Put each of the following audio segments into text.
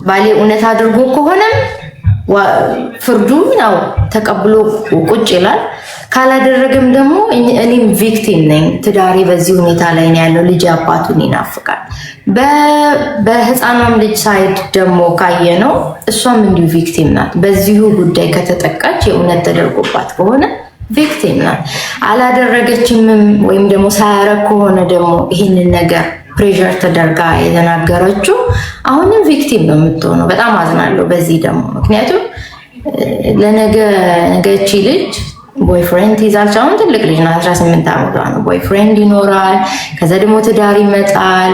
ባሌ እውነት አድርጎ ከሆነ ፍርዱ ነው ተቀብሎ ቁጭ ይላል። ካላደረገም ደግሞ እኔም ቪክቲም ነኝ። ትዳሬ በዚህ ሁኔታ ላይ ነው ያለው። ልጅ አባቱን ይናፍቃል። በህፃኗም ልጅ ሳይድ ደግሞ ካየነው እሷም እንዲሁ ቪክቲም ናት። በዚሁ ጉዳይ ከተጠቃች የእውነት ተደርጎባት ከሆነ ቪክቲም ናት። አላደረገችም ወይም ደግሞ ሳያረግ ከሆነ ደግሞ ይህንን ነገር ፕሬሸር ተደርጋ የተናገረችው አሁንም ቪክቲም ነው የምትሆነው። በጣም አዝናለሁ በዚህ ደግሞ ምክንያቱም ነገቺ ልጅ ቦይፍሬንድ ይዛለች። አሁን ትልቅ ልጅ ናት፣ 18 ዓመቷ ነው። ቦይፍሬንድ ይኖራል፣ ከዛ ደግሞ ትዳር ይመጣል።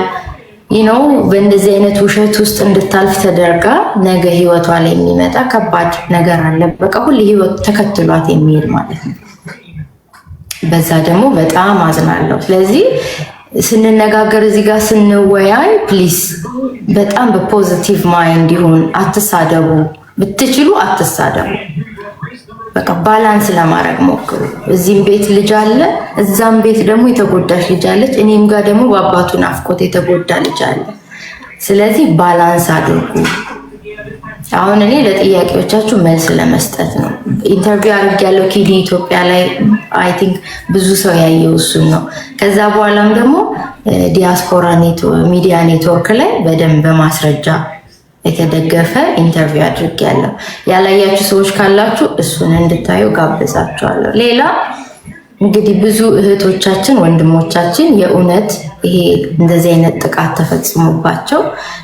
በእንደዚህ አይነት ውሸት ውስጥ እንድታልፍ ተደርጋ ነገ ህይወቷ ላይ የሚመጣ ከባድ ነገር አለ። በቃ ሁሉ ህይወት ተከትሏት የሚሄድ ማለት ነው። በዛ ደግሞ በጣም አዝናለሁ። ስለዚህ ስንነጋገር እዚህ ጋር ስንወያይ ፕሊስ በጣም በፖዚቲቭ ማይንድ ይሁን። አትሳደቡ፣ ብትችሉ አትሳደቡ። በቃ ባላንስ ለማድረግ ሞክሩ። እዚህም ቤት ልጅ አለ፣ እዛም ቤት ደግሞ የተጎዳች ልጅ አለች። እኔም ጋር ደግሞ በአባቱ ናፍቆት የተጎዳ ልጅ አለ። ስለዚህ ባላንስ አድርጉ። አሁን እኔ ለጥያቄዎቻችሁ መልስ ለመስጠት ነው ኢንተርቪው አድርጌያለሁ። ኪዲ ኢትዮጵያ ላይ አይ ቲንክ ብዙ ሰው ያየው እሱን ነው። ከዛ በኋላም ደግሞ ዲያስፖራ ሚዲያ ኔትወርክ ላይ በደንብ በማስረጃ የተደገፈ ኢንተርቪው አድርጌያለሁ። ያላያችሁ ሰዎች ካላችሁ እሱን እንድታዩ ጋብዛችኋለሁ። ሌላ እንግዲህ ብዙ እህቶቻችን ወንድሞቻችን የእውነት ይሄ እንደዚህ አይነት ጥቃት ተፈጽሞባቸው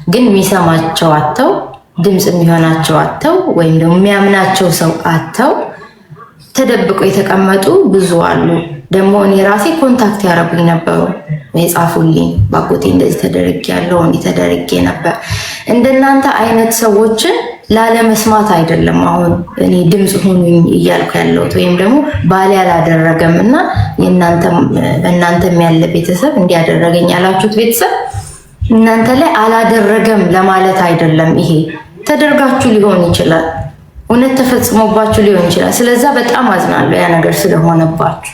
ግን የሚሰማቸው አጥተው ድምፅ የሚሆናቸው አጥተው ወይም ደግሞ የሚያምናቸው ሰው አጥተው ተደብቀው የተቀመጡ ብዙ አሉ። ደግሞ እኔ ራሴ ኮንታክት ያደረጉኝ ነበሩ፣ የጻፉልኝ ባጎቴ እንደዚህ ተደርጌያለሁ፣ እንዲህ ተደርጌ ነበር። እንደናንተ አይነት ሰዎችን ላለመስማት አይደለም አሁን እኔ ድምፅ ሁኑኝ እያልኩ ያለሁት፣ ወይም ደግሞ ባሌ አላደረገም እና በእናንተም ያለ ቤተሰብ እንዲያደረገኝ ያላችሁት ቤተሰብ እናንተ ላይ አላደረገም ለማለት አይደለም። ይሄ ተደርጋችሁ ሊሆን ይችላል፣ እውነት ተፈጽሞባችሁ ሊሆን ይችላል። ስለዛ በጣም አዝናለሁ ያ ነገር ስለሆነባችሁ።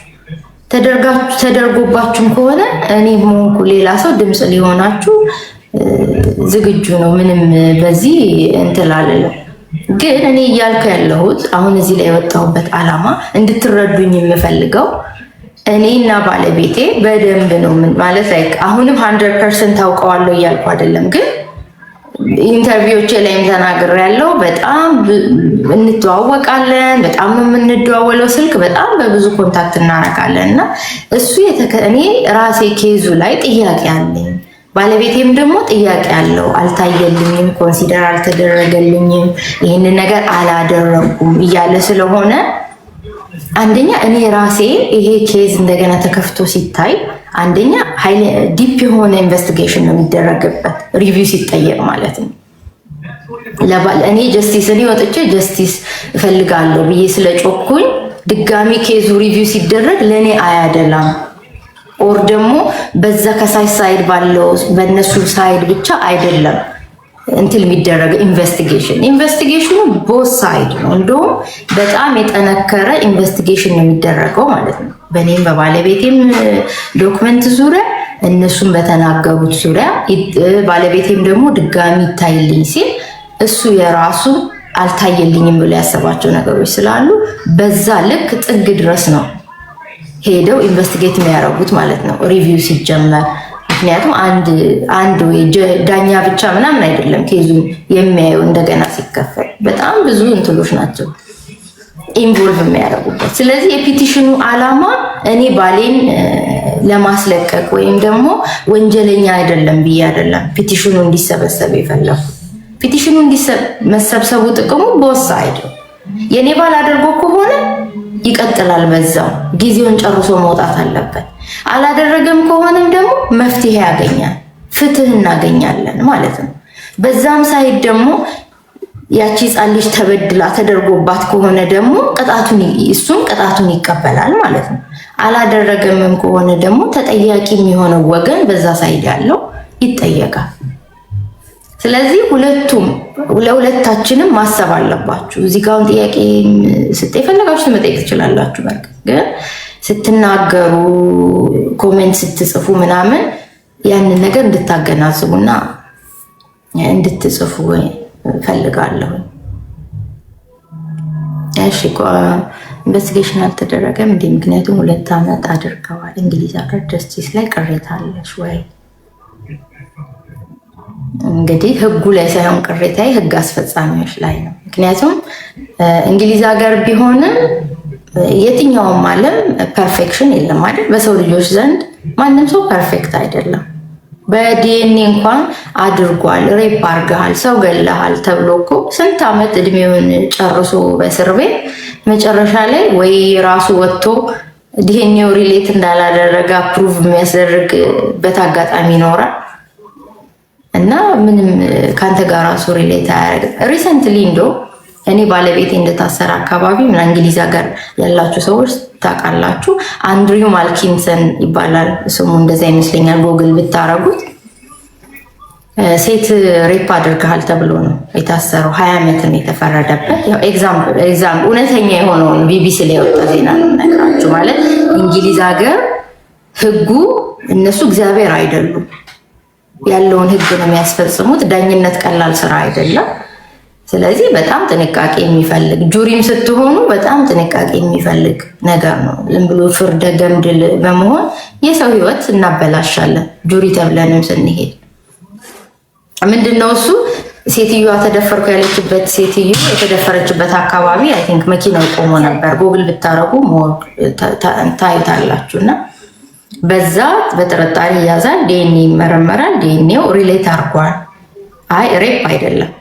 ተደርጎባችሁም ከሆነ እኔ ሆንኩ ሌላ ሰው ድምፅ ሊሆናችሁ ዝግጁ ነው። ምንም በዚህ እንትላለሁ። ግን እኔ እያልኩ ያለሁት አሁን እዚህ ላይ የወጣሁበት ዓላማ እንድትረዱኝ የምፈልገው እኔና ባለቤቴ በደንብ ነው ማለት ላይ አሁንም 100% ታውቀዋለሁ እያልኩ አይደለም። ግን ኢንተርቪዎቼ ላይም ተናግሬያለሁ። በጣም እንተዋወቃለን፣ በጣም ነው የምንደዋወለው። ስልክ በጣም በብዙ ኮንታክት እናደርጋለን እና እሱ እኔ ራሴ ኬዙ ላይ ጥያቄ አለኝ፣ ባለቤቴም ደግሞ ጥያቄ አለው። አልታየልኝም፣ ኮንሲደር አልተደረገልኝም፣ ይህንን ነገር አላደረኩም እያለ ስለሆነ አንደኛ እኔ ራሴ ይሄ ኬዝ እንደገና ተከፍቶ ሲታይ አንደኛ ዲፕ የሆነ ኢንቨስቲጌሽን ነው የሚደረግበት፣ ሪቪው ሲጠየቅ ማለት ነው። እኔ ጀስቲስ ወጥቼ ጀስቲስ እፈልጋለሁ ብዬ ስለጮኩኝ ድጋሚ ኬዙ ሪቪው ሲደረግ ለእኔ አያደላም። ኦር ደግሞ በዛ ከሳሽ ሳይድ ባለው በእነሱ ሳይድ ብቻ አይደለም እንትን የሚደረግ ኢንቨስቲጌሽኑ ቦት ሳይድ ነው። እንደውም በጣም የጠነከረ ኢንቨስቲጌሽን ነው የሚደረገው ማለት ነው። በእኔም በባለቤቴም ዶክመንት ዙሪያ እነሱም በተናገሩት ዙሪያ ባለቤቴም ደግሞ ድጋሚ ይታይልኝ ሲል እሱ የራሱ አልታየልኝም ብሎ ያሰባቸው ነገሮች ስላሉ በዛ ልክ ጥግ ድረስ ነው ሄደው ኢንቨስቲጌት የሚያደርጉት ማለት ነው ሪቪው ሲጀመር። ምክንያቱም አንድ ወይ ዳኛ ብቻ ምናምን አይደለም ኬዙን የሚያየው። እንደገና ሲከፈል በጣም ብዙ እንትሎች ናቸው ኢንቮልቭ የሚያደርጉበት። ስለዚህ የፒቲሽኑ ዓላማ እኔ ባሌን ለማስለቀቅ ወይም ደግሞ ወንጀለኛ አይደለም ብዬ አይደለም ፒቲሽኑ እንዲሰበሰብ የፈለኩት። ፒቲሽኑ እንዲሰበሰቡ ጥቅሙ በወሳይድ የኔ ባል አድርጎ ከሆነ ይቀጥላል፣ በዛው ጊዜውን ጨርሶ መውጣት አለበት። አላደረገም ከሆነም ደግሞ መፍትሄ ያገኛል፣ ፍትህ እናገኛለን ማለት ነው። በዛም ሳይድ ደግሞ ያቺ ሕፃን ልጅ ተበድላ ተደርጎባት ከሆነ ደግሞ እሱም ቅጣቱን ይቀበላል ማለት ነው። አላደረገምም ከሆነ ደግሞ ተጠያቂ የሚሆነው ወገን በዛ ሳይድ ያለው ይጠየቃል። ስለዚህ ለሁለታችንም ማሰብ አለባችሁ። እዚህ ጋር ጥያቄ የፈለጋችሁ መጠየቅ ትችላላችሁ። በቃ ግን ስትናገሩ ኮሜንት ስትጽፉ ምናምን ያንን ነገር እንድታገናዝቡና እንድትጽፉ ፈልጋለሁ። እሺ ኢንቨስቲጌሽን አልተደረገም እንዴ? ምክንያቱም 2 ዓመት አድርገዋል። እንግሊዝ ሀገር ጀስቲስ ላይ ቅሬታ አለሽ ወይ? እንግዲህ ህጉ ላይ ሳይሆን ቅሬታዬ ህግ አስፈጻሚዎች ላይ ነው። ምክንያቱም እንግሊዝ ሀገር ቢሆንም የትኛውም ዓለም ፐርፌክሽን የለም አይደል? በሰው ልጆች ዘንድ ማንም ሰው ፐርፌክት አይደለም። በዲኤንኤ እንኳን አድርጓል፣ ሬፕ አርገሃል፣ ሰው ገለሃል ተብሎ እኮ ስንት ዓመት እድሜውን ጨርሶ በእስር ቤት መጨረሻ ላይ ወይ ራሱ ወጥቶ ዲኤንኤው ሪሌት እንዳላደረገ አፕሩቭ የሚያስደርግበት አጋጣሚ ይኖራል። እና ምንም ካንተ ጋር ራሱ ሪሌት አያደርግም። ሪሰንትሊ እንደው እኔ ባለቤቴ እንደታሰረ አካባቢ ምን እንግሊዝ ሀገር ያላችሁ ሰዎች ታውቃላችሁ፣ አንድሪው ማልኪንሰን ይባላል ስሙ፣ እንደዛ ይመስለኛል ጎግል ብታረጉት። ሴት ሬፕ አድርገሃል ተብሎ ነው የታሰረው። 20 ዓመት ነው የተፈረደበት። ያው ኤግዛምፕል እውነተኛ የሆነውን ቢቢሲ ላይ የወጣ ዜና ነው የምነግራችሁ። ማለት እንግሊዝ ሀገር ህጉ እነሱ እግዚአብሔር አይደሉም፣ ያለውን ህግ ነው የሚያስፈጽሙት። ዳኝነት ቀላል ስራ አይደለም። ስለዚህ በጣም ጥንቃቄ የሚፈልግ ጁሪም ስትሆኑ በጣም ጥንቃቄ የሚፈልግ ነገር ነው። ዝም ብሎ ፍርደ ገምድል በመሆን የሰው ህይወት እናበላሻለን። ጁሪ ተብለንም ስንሄድ ምንድነው እሱ ሴትዮዋ ተደፈርኩ ያለችበት ሴትዮ የተደፈረችበት አካባቢ አይ ቲንክ መኪናው ቆሞ ነበር። ጎግል ብታረጉ ታዩታላችሁና በዛ በጥርጣሬ ያዛል። ዲኤንኤ ይመረመራል። ዲኤንኤው ሪሌት አድርጓል። አይ ሬፕ አይደለም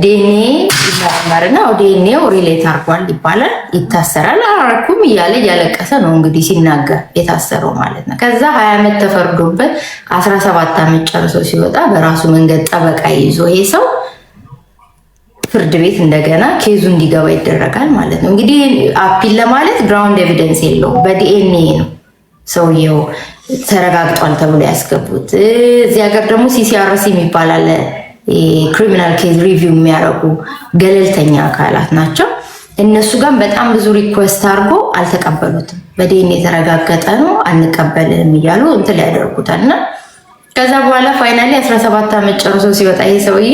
ዲኤንኤ ይመረመርና ዲኤንኤው ሪሌት አድርጓል ይባላል። ይታሰራል። አላረኩም እያለ እያለቀሰ ነው እንግዲህ ሲናገር የታሰረው ማለት ነው። ከዛ 20 ዓመት ተፈርዶበት 17 ዓመት ጨርሶ ሲወጣ በራሱ መንገድ ጠበቃ ይዞ ይሄ ሰው ፍርድ ቤት እንደገና ኬዙ እንዲገባ ይደረጋል ማለት ነው። እንግዲህ አፒል ለማለት ግራውንድ ኤቪደንስ የለውም። በዲኤንኤ ነው ሰውየው ተረጋግጧል ተብሎ ያስገቡት። እዚህ ሀገር ደግሞ ሲሲአርሲ የሚባል አለ፣ ክሪሚናል ኬዝ ሪቪው የሚያደርጉ ገለልተኛ አካላት ናቸው። እነሱ ጋር በጣም ብዙ ሪኩዌስት አድርጎ አልተቀበሉትም። በዲኤንኤ የተረጋገጠ ነው አንቀበልም እያሉ እንትን ያደርጉታል። እና ከዛ በኋላ ፋይናሊ 17 ዓመት ጨርሶ ሲወጣ ይሄ ሰውዬ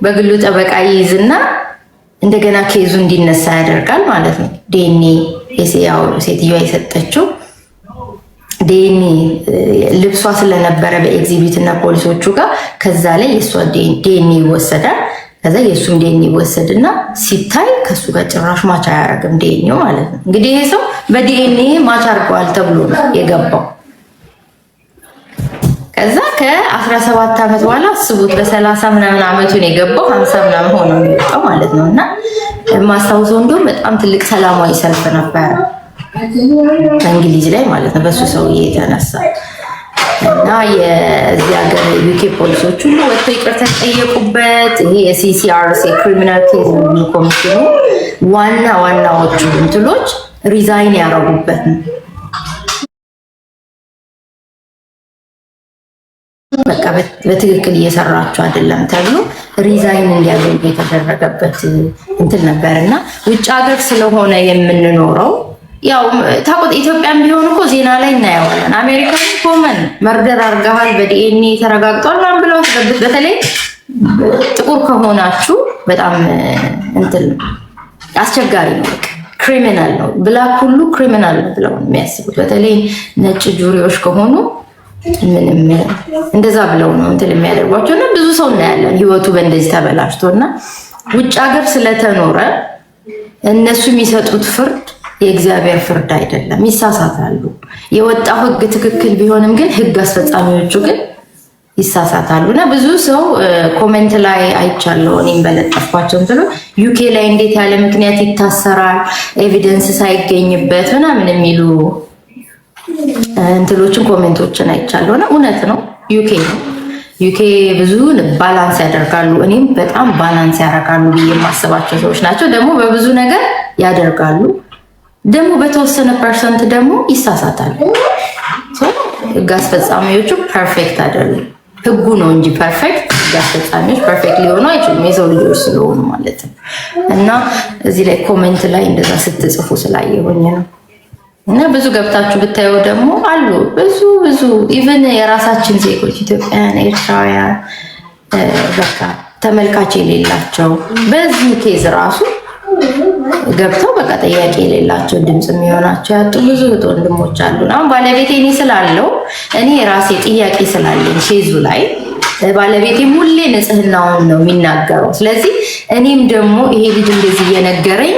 በግሉ ጠበቃ ይይዝና እንደገና ኬዙ እንዲነሳ ያደርጋል ማለት ነው። ዲኤንኤ ሴትዮዋ የሰጠችው ዲኤንኤ ልብሷ ስለነበረ በኤግዚቢት እና ፖሊሶቹ ጋር ከዛ ላይ የእሷ ዲኤንኤ ይወሰዳል። ከዛ የእሱም ዲኤንኤ ይወሰድና ሲታይ ከሱ ጋር ጭራሽ ማች አያደርግም ዲኤንኤው ማለት ነው። እንግዲህ ይሄ ሰው በዲኤንኤ ማች አድርገዋል ተብሎ ነው የገባው። ከዛ ከ17 ዓመት በኋላ አስቡት፣ በ30 ምናምን ዓመቱን የገባው 50 ምናምን ሆኖ የሚወጣው ማለት ነው። እና ማስታውሰው እንደውም በጣም ትልቅ ሰላማዊ ሰልፍ ነበረ እንግሊዝ ላይ ማለት ነው በሱ ሰውዬ የተነሳ። እና የዚህ ሀገር ዩኬ ፖሊሶች ሁሉ ወጥተው ይቅርታ ጠየቁበት። ይሄ የሲሲአርሲ ክሪሚናል ኬዝ ኮሚሽኑ ዋናዎቹ እንትሎች ሪዛይን ያደረጉበት ነው። በቃ በትክክል እየሰራችሁ አይደለም ተብሎ ሪዛይን እንዲያደርጉ የተደረገበት እንትን ነበርና ውጭ ሀገር ስለሆነ የምንኖረው ያው ታውቁት ኢትዮጵያም ቢሆን እኮ ዜና ላይ እናየዋለን። አሜሪካን ኮመን መርደር አርጋሃል በዲኤንኤ ተረጋግጧል ማን ብለው አስገብት። በተለይ ጥቁር ከሆናችሁ በጣም እንትን አስቸጋሪ ነው። ክሪሚናል ነው፣ ብላክ ሁሉ ክሪሚናል ነው ብለው የሚያስቡት። በተለይ ነጭ ጁሪዎች ከሆኑ ምንም እንደዛ ብለው ነው እንትን የሚያደርጓቸው። እና ብዙ ሰው እናያለን ህይወቱ በእንደዚህ ተበላሽቶና ውጭ ሀገር ስለተኖረ እነሱ የሚሰጡት ፍርድ የእግዚአብሔር ፍርድ አይደለም፣ ይሳሳታሉ። የወጣው ህግ ትክክል ቢሆንም ግን ህግ አስፈጻሚዎቹ ግን ይሳሳታሉ። እና ብዙ ሰው ኮሜንት ላይ አይቻለሁ እኔም በለጠፍኳቸው እንትሉ ዩኬ ላይ እንዴት ያለ ምክንያት ይታሰራል ኤቪደንስ ሳይገኝበት ምናምን የሚሉ እንትሎችን ኮሜንቶችን አይቻለሁ። እና እውነት ነው ዩኬ ብዙ ባላንስ ያደርጋሉ። እኔም በጣም ባላንስ ያደርጋሉ ብዬ የማስባቸው ሰዎች ናቸው። ደግሞ በብዙ ነገር ያደርጋሉ፣ ደግሞ በተወሰነ ፐርሰንት ደግሞ ይሳሳታሉ። ህግ አስፈጻሚዎቹ ፐርፌክት አይደሉም። ህጉ ነው እንጂ ፐርፌክት፣ ህግ አስፈጻሚዎች ፐርፌክት ሊሆኑ አይችሉም፣ የሰው ልጆች ስለሆኑ ማለት ነው። እና እዚህ ላይ ኮሜንት ላይ እንደዛ ስትጽፉ ስላየሁኝ ነው። እና ብዙ ገብታችሁ ብታዩ ደግሞ አሉ ብዙ ኢቨን የራሳችን ዜጎች ኢትዮጵያውያን፣ ኤርትራውያን በቃ ተመልካች የሌላቸው በዚህ ኬዝ ራሱ ገብተው በቃ ጥያቄ የሌላቸው ድምጽ የሚሆናቸው ያጡ ብዙ ወንድሞች አሉ። አሁን ባለቤቴ እኔ ስላለው እኔ ራሴ ጥያቄ ስላለኝ ኬዙ ላይ ባለቤቴ ሁሌ ንጽህናውን ነው የሚናገረው። ስለዚህ እኔም ደግሞ ይሄ ልጅ እንደዚህ እየነገረኝ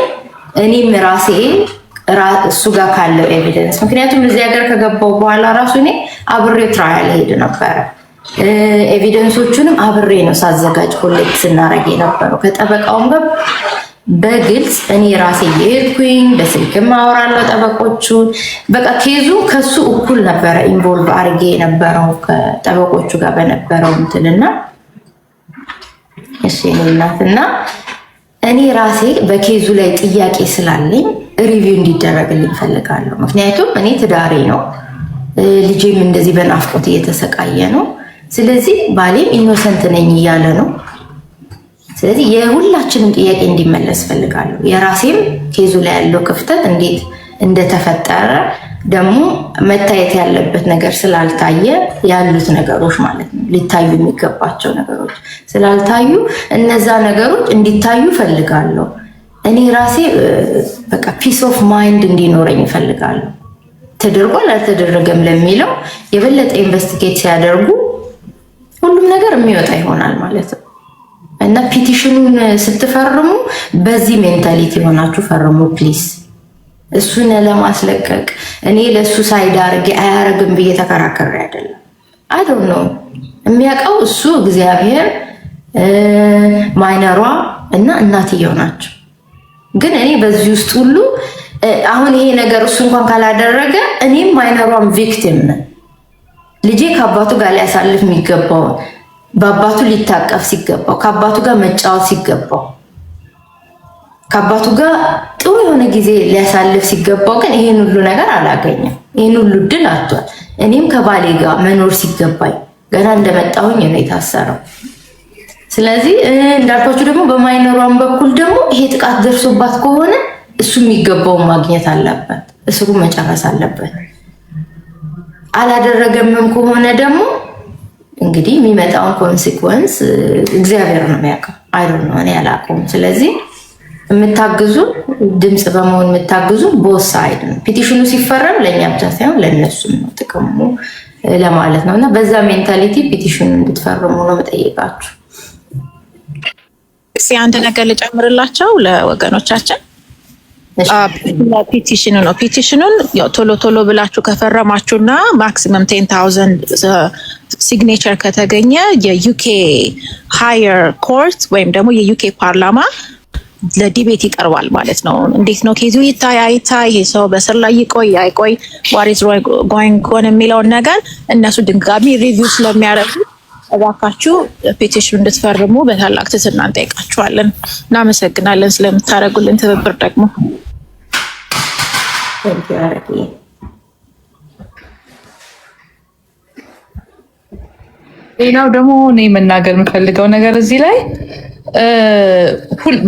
እኔም ራሴ እሱ ጋር ካለው ኤቪደንስ ምክንያቱም እዚህ ሀገር ከገባው በኋላ ራሱ እኔ አብሬ ትራያል ሄድ ነበረ። ኤቪደንሶቹንም አብሬ ነው ሳዘጋጅ ኮሌክት ስናረግ የነበረው ከጠበቃውም ጋር በግልጽ እኔ ራሴ የሄድኩኝ በስልክም አወራለሁ ጠበቆቹን። በቃ ኬዙ ከሱ እኩል ነበረ ኢንቮልቭ አድርጌ የነበረው ከጠበቆቹ ጋር በነበረው እንትንና እሺ እናትና እኔ ራሴ በኬዙ ላይ ጥያቄ ስላለኝ ሪቪው እንዲደረግልኝ ፈልጋለሁ። ምክንያቱም እኔ ትዳሬ ነው፣ ልጄም እንደዚህ በናፍቆት እየተሰቃየ ነው። ስለዚህ ባሌም ኢኖሰንት ነኝ እያለ ነው። ስለዚህ የሁላችንም ጥያቄ እንዲመለስ ፈልጋለሁ። የራሴም ኬዙ ላይ ያለው ክፍተት እንዴት እንደተፈጠረ ደግሞ መታየት ያለበት ነገር ስላልታየ ያሉት ነገሮች ማለት ነው ሊታዩ የሚገባቸው ነገሮች ስላልታዩ እነዛ ነገሮች እንዲታዩ ፈልጋለሁ። እኔ ራሴ በቃ ፒስ ኦፍ ማይንድ እንዲኖረኝ ፈልጋለሁ። ተደርጓል አልተደረገም ለሚለው የበለጠ ኢንቨስቲጌት ሲያደርጉ ሁሉም ነገር የሚወጣ ይሆናል ማለት ነው። እና ፒቲሽኑን ስትፈርሙ በዚህ ሜንታሊቲ ሆናችሁ ፈርሙ ፕሊዝ። እሱን ለማስለቀቅ እኔ ለሱ ሳይድ አድርጌ አያረግም ብዬ ተከራከረ አይደለም። አይ ዶንት ኖ የሚያውቀው እሱ እግዚአብሔር ማይነሯ እና እናትየው ናቸው። ግን እኔ በዚህ ውስጥ ሁሉ አሁን ይሄ ነገር እሱ እንኳን ካላደረገ እኔም ማይነሯም ቪክቲም ነኝ። ልጄ ከአባቱ ጋር ሊያሳልፍ የሚገባው በአባቱ ሊታቀፍ ሲገባው ከአባቱ ጋር መጫወት ሲገባው ከአባቱ ጋር ጥሩ የሆነ ጊዜ ሊያሳልፍ ሲገባው ግን ይሄን ሁሉ ነገር አላገኘም። ይሄን ሁሉ ድል አጥቷል። እኔም ከባሌ ጋር መኖር ሲገባኝ ገና እንደመጣሁኝ ነው የታሰረው። ስለዚህ እንዳልኳችሁ ደግሞ በማይነሯን በኩል ደግሞ ይሄ ጥቃት ደርሶባት ከሆነ እሱ የሚገባውን ማግኘት አለበት፣ እስሩ መጨረስ አለበት። አላደረገምም ከሆነ ደግሞ እንግዲህ የሚመጣውን ኮንሲኩዌንስ እግዚአብሔር ነው የሚያውቀው። አይ ዶንት ኖ እኔ አላውቀውም። ስለዚህ የምታግዙ ድምጽ በመሆን የምታግዙ ቦት ሳይድ ነው። ፒቲሽኑ ሲፈረም ለእኛ ብቻ ሳይሆን ለእነሱም ነው ጥቅሙ ለማለት ነው። እና በዛ ሜንታሊቲ ፒቲሽኑ እንድትፈርሙ ነው መጠየቃችሁ። እስኪ አንድ ነገር ልጨምርላቸው ለወገኖቻችን። ፒቲሽኑ ነው። ፒቲሽኑን ቶሎ ቶሎ ብላችሁ ከፈረማችሁና ማክሲመም 10,000 ሲግኔቸር ከተገኘ የዩኬ ሃየር ኮርት ወይም ደግሞ የዩኬ ፓርላማ ለዲቤት ይቀርባል ማለት ነው። እንዴት ነው ኬዙ ይታይ አይታይ፣ ይሄ ሰው በስር ላይ ይቆይ አይቆይ፣ what is going on የሚለውን ነገር እነሱ ድጋሚ ሪቪው ስለሚያደርጉ እባካችሁ ፔቲሽን እንድትፈርሙ በታላቅ ትህትና እንጠይቃችኋለን። እናመሰግናለን ስለምታደርጉልን ትብብር ደግሞ። ሌላው ደግሞ እኔ መናገር የምፈልገው ነገር እዚህ ላይ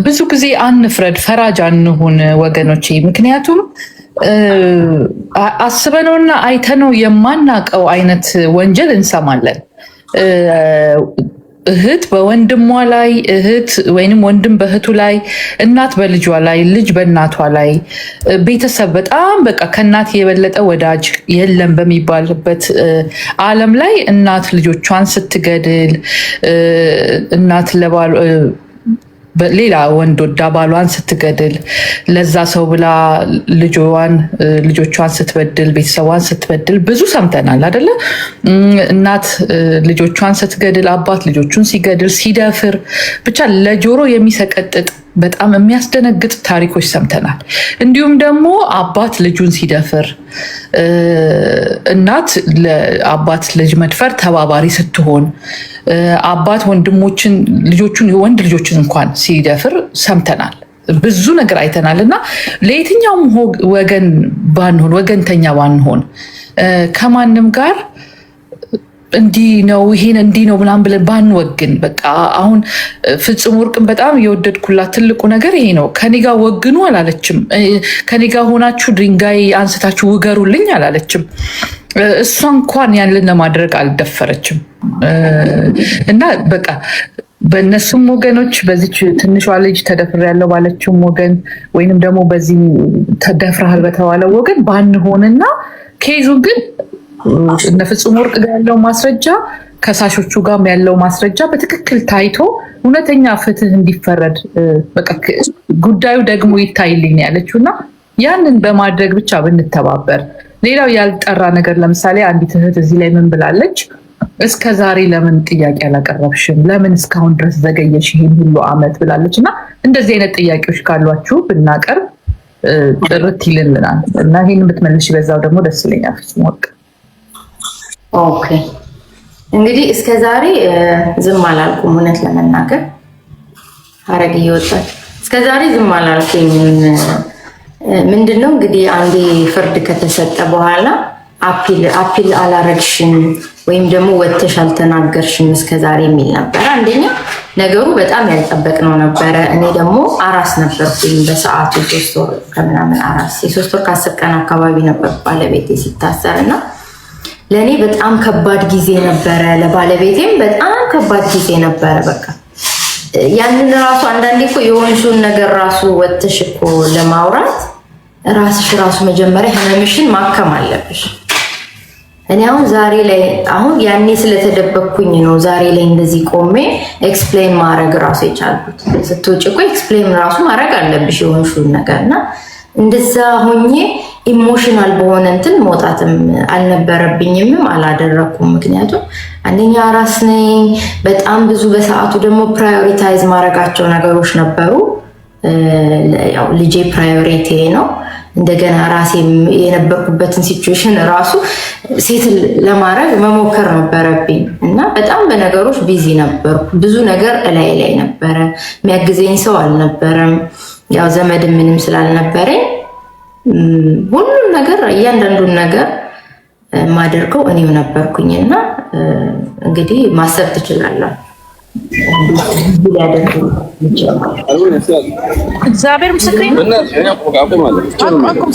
ብዙ ጊዜ አንፍረድ፣ ፈራጅ አንሁን ወገኖቼ። ምክንያቱም አስበነውና አይተነው የማናቀው አይነት ወንጀል እንሰማለን። እህት በወንድሟ ላይ፣ እህት ወይንም ወንድም በእህቱ ላይ፣ እናት በልጇ ላይ፣ ልጅ በእናቷ ላይ፣ ቤተሰብ በጣም በቃ ከእናት የበለጠ ወዳጅ የለም በሚባልበት ዓለም ላይ እናት ልጆቿን ስትገድል፣ እናት ሌላ ወንድ ወዳ ባሏን ስትገድል፣ ለዛ ሰው ብላ ልጆቿን ስትበድል፣ ቤተሰቧን ስትበድል ብዙ ሰምተናል አይደለ? እናት ልጆቿን ስትገድል፣ አባት ልጆቹን ሲገድል፣ ሲደፍር፣ ብቻ ለጆሮ የሚሰቀጥጥ በጣም የሚያስደነግጥ ታሪኮች ሰምተናል። እንዲሁም ደግሞ አባት ልጁን ሲደፍር፣ እናት ለአባት ልጅ መድፈር ተባባሪ ስትሆን፣ አባት ወንድ ልጆችን እንኳን ሲደፍር ሰምተናል። ብዙ ነገር አይተናል። እና ለየትኛውም ወገን ባንሆን፣ ወገንተኛ ባንሆን፣ ከማንም ጋር እንዲህ ነው ይሄን እንዲህ ነው ምናምን ብለን ባንወግን፣ በቃ አሁን ፍጹም ወርቅን በጣም የወደድኩላት ትልቁ ነገር ይሄ ነው። ከኔ ጋር ወግኑ አላለችም። ከኔ ጋር ሆናችሁ ድንጋይ አንስታችሁ ውገሩልኝ አላለችም። እሷ እንኳን ያንን ለማድረግ አልደፈረችም እና በቃ በእነሱም ወገኖች በዚች ትንሿ ልጅ ተደፍሬያለሁ ባለችውም ወገን ወይንም ደግሞ በዚህ ተደፍረሃል በተባለው ወገን ባንሆንና ኬዙ ግን እነ ፍጹም ወርቅ ጋር ያለው ማስረጃ ከሳሾቹ ጋር ያለው ማስረጃ በትክክል ታይቶ እውነተኛ ፍትህ እንዲፈረድ በቃ ጉዳዩ ደግሞ ይታይልኝ ያለችውና ያንን በማድረግ ብቻ ብንተባበር። ሌላው ያልጠራ ነገር ለምሳሌ አንዲት እህት እዚህ ላይ ምን ብላለች? እስከ ዛሬ ለምን ጥያቄ አላቀረብሽም? ለምን እስካሁን ድረስ ዘገየሽ ይሄን ሁሉ አመት ብላለች። እና እንደዚህ አይነት ጥያቄዎች ካሏችሁ ብናቀርብ ጥርት ይልልናል እና ይሄን ብትመልሽ በዛው ደግሞ ደስ ይለኛል። ወቅ ኦኬ እንግዲህ እስከ ዛሬ ዝም አላልኩም። እውነት ለመናገር ሀረግ እየወጣች እስከ ዛሬ ዝም አላልኩኝም። ምንድነው እንግዲህ አንዴ ፍርድ ከተሰጠ በኋላ አፒል አላረግሽም ወይም ደግሞ ወጥተሽ አልተናገርሽም እስከዛሬ የሚል ነበር። አንደኛ ነገሩ በጣም ያልጠበቅነው ነበረ። እኔ ደግሞ አራስ ነበርኩኝ በሰዓቱ 3 ወር ከምናምን አራስ የ3 ወር ከ10 ቀን አካባቢ ነበር ባለቤቴ ሲታሰር እና ለእኔ በጣም ከባድ ጊዜ ነበረ። ለባለቤቴም በጣም ከባድ ጊዜ ነበረ። በቃ ያንን ራሱ አንዳንዴ እኮ የሆንሽውን ነገር ራሱ ወጥተሽ እኮ ለማውራት ራስሽ ራሱ መጀመሪያ ህመምሽን ማከም አለብሽ። እኔ አሁን ዛሬ ላይ ያኔ ስለተደበቅኩኝ ነው ዛሬ ላይ እንደዚህ ቆሜ ኤክስፕሌን ማድረግ ራሱ የቻልኩት። ስትወጪ እኮ ኤክስፕሌን ራሱ ማድረግ አለብሽ የሆንሽውን ነገርና እንደዛ ሆኜ ኢሞሽናል በሆነ እንትን መውጣትም አልነበረብኝም፣ አላደረኩም። ምክንያቱም አንደኛ አራስ ነኝ፣ በጣም ብዙ በሰዓቱ ደግሞ ፕራዮሪታይዝ ማድረጋቸው ነገሮች ነበሩ። ያው ልጄ ፕራዮሪቲ ነው። እንደገና ራሴ የነበርኩበትን ሲቹዌሽን ራሱ ሴት ለማድረግ መሞከር ነበረብኝ እና በጣም በነገሮች ቢዚ ነበርኩ። ብዙ ነገር እላይ ላይ ነበረ፣ የሚያግዘኝ ሰው አልነበረም። ያው ዘመድ ምንም ስላልነበረኝ ሁሉም ነገር እያንዳንዱን ነገር ማደርገው እኔው ነበርኩኝ እና እንግዲህ ማሰብ ትችላለህ። እግዚአብሔር ምስክሬን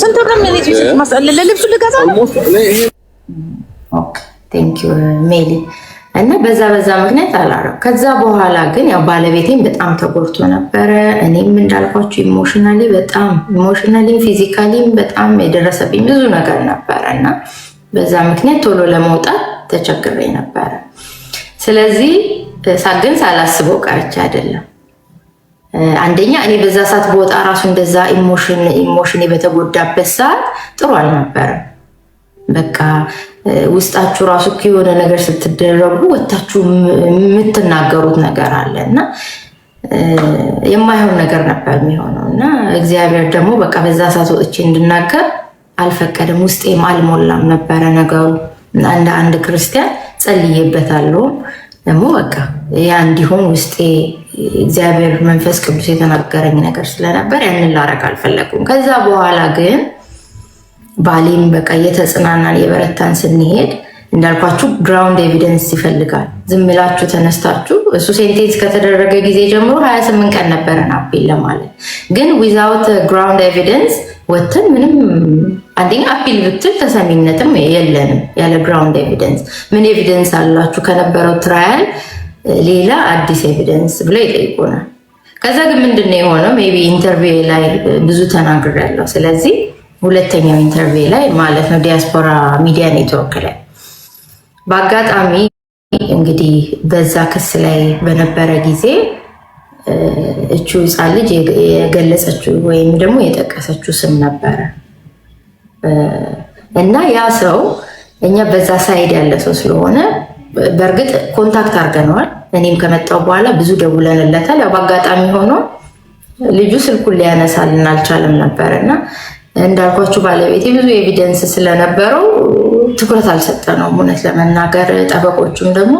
ስንት ብር ለልብሱ ልገዛ ነው። ቴንክ ዩ ሜሊ እና በዛ ምክንያት አላረም። ከዛ በኋላ ግን ያው ባለቤቴም በጣም ተጎድቶ ነበረ። እኔም እንዳልኳችሁ ኢሞሽናሊ ፊዚካሊም በጣም የደረሰብኝ ብዙ ነገር ነበረ እና በዛ ምክንያት ቶሎ ለመውጣት ተቸግሬ ነበረ። ስለዚህ ግን ሳላስበው ቀርቼ አይደለም። አንደኛ እኔ በዛ ሰዓት በወጣ ራሱ እንደዛ ኢሞሽን በተጎዳበት ሰዓት ጥሩ አልነበረም። በቃ ውስጣችሁ ራሱ የሆነ ነገር ስትደረጉ ወታችሁ የምትናገሩት ነገር አለ እና የማይሆን ነገር ነበር የሚሆነው እና እግዚአብሔር ደግሞ በቃ በዛ ሰዓት ወጥቼ እንድናገር አልፈቀደም። ውስጤም አልሞላም ነበረ ነገሩ። እንደ አንድ ክርስቲያን ጸልዬበታለሁ ደግሞ በቃ ያ እንዲሆን ውስጤ እግዚአብሔር መንፈስ ቅዱስ የተናገረኝ ነገር ስለነበር ያንን ላረግ አልፈለኩም። ከዛ በኋላ ግን ባሌም በቃ እየተጽናናን የበረታን ስንሄድ እንዳልኳችሁ ግራውንድ ኤቪደንስ ይፈልጋል። ዝም ብላችሁ ተነስታችሁ እሱ ሴንቴንስ ከተደረገ ጊዜ ጀምሮ 28 ቀን ነበረን አፒል ለማለት ግን ዊዛውት ግራውንድ ኤቪደንስ ወተን ምንም አንደኛ አፒል ብትል ተሰሚነትም የለንም ያለ ግራውንድ ኤቪደንስ። ምን ኤቪደንስ አላችሁ ከነበረው ትራያል ሌላ አዲስ ኤቪደንስ ብለው ይጠይቁናል። ከዛ ግን ምንድነው የሆነው? ሜይ ቢ ኢንተርቪው ላይ ብዙ ተናግሬያለሁ። ስለዚህ ሁለተኛው ኢንተርቪው ላይ ማለት ነው ዲያስፖራ ሚዲያ ኔትወርክ ላይ በአጋጣሚ እንግዲህ በዛ ክስ ላይ በነበረ ጊዜ እቹ ህፃን ልጅ የገለጸችው ወይም ደግሞ የጠቀሰችው ስም ነበረ እና ያ ሰው እኛ በዛ ሳይድ ያለ ሰው ስለሆነ በእርግጥ ኮንታክት አድርገነዋል። እኔም ከመጣው በኋላ ብዙ ደውለንለታል። ያው በአጋጣሚ ሆኖ ልጁ ስልኩን ሊያነሳልን አልቻለም ነበር እና እንዳልኳችሁ ባለቤቴ ብዙ ኤቪደንስ ስለነበረው ትኩረት አልሰጠነውም። እውነት ለመናገር ጠበቆቹም ደግሞ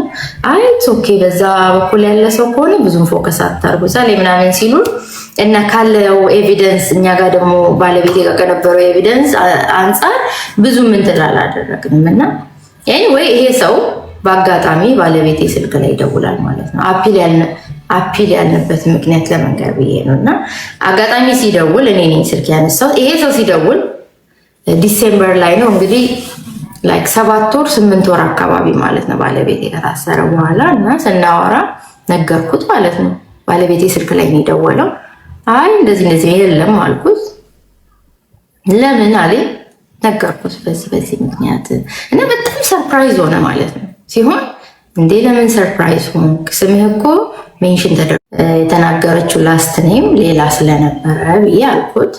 አይ ኦኬ በዛ በኩል ያለ ሰው ከሆነ ብዙም ፎከስ አታርጉ እዛ ላይ ምናምን ሲሉ እና ካለው ኤቪደንስ እኛ ጋር ደግሞ ባለቤቴ ጋር ከነበረው ኤቪደንስ አንጻር ብዙ ምን አላደረግንም እና ወይ ይሄ ሰው በአጋጣሚ ባለቤቴ ስልክ ላይ ይደውላል ማለት ነው። አፒል ያልንበት ምክንያት ለመንገር ብዬ ነው እና አጋጣሚ ሲደውል እኔ ነኝ ስልክ ያነሳሁት። ይሄ ሰው ሲደውል ዲሴምበር ላይ ነው እንግዲህ ላይክ 7 ወር 8 ወር አካባቢ ማለት ነው ባለቤቴ ከታሰረ በኋላ እና ስናወራ ነገርኩት ማለት ነው። ባለቤቴ ስልክ ላይ ነው የደወለው። አይ እንደዚህ የለም አልኩት። ለምን አለ ነገርኩት። በዚህ ምክንያት እና በጣም ሰርፕራይዝ ሆነ ማለት ነው። ሲሆን እንዴ ለምን ሰርፕራይዝ ሆንክ? ስምህ እኮ ሜንሽን የተናገረችው ላስት ኔም ሌላ ስለነበረ ብዬ አልኩት።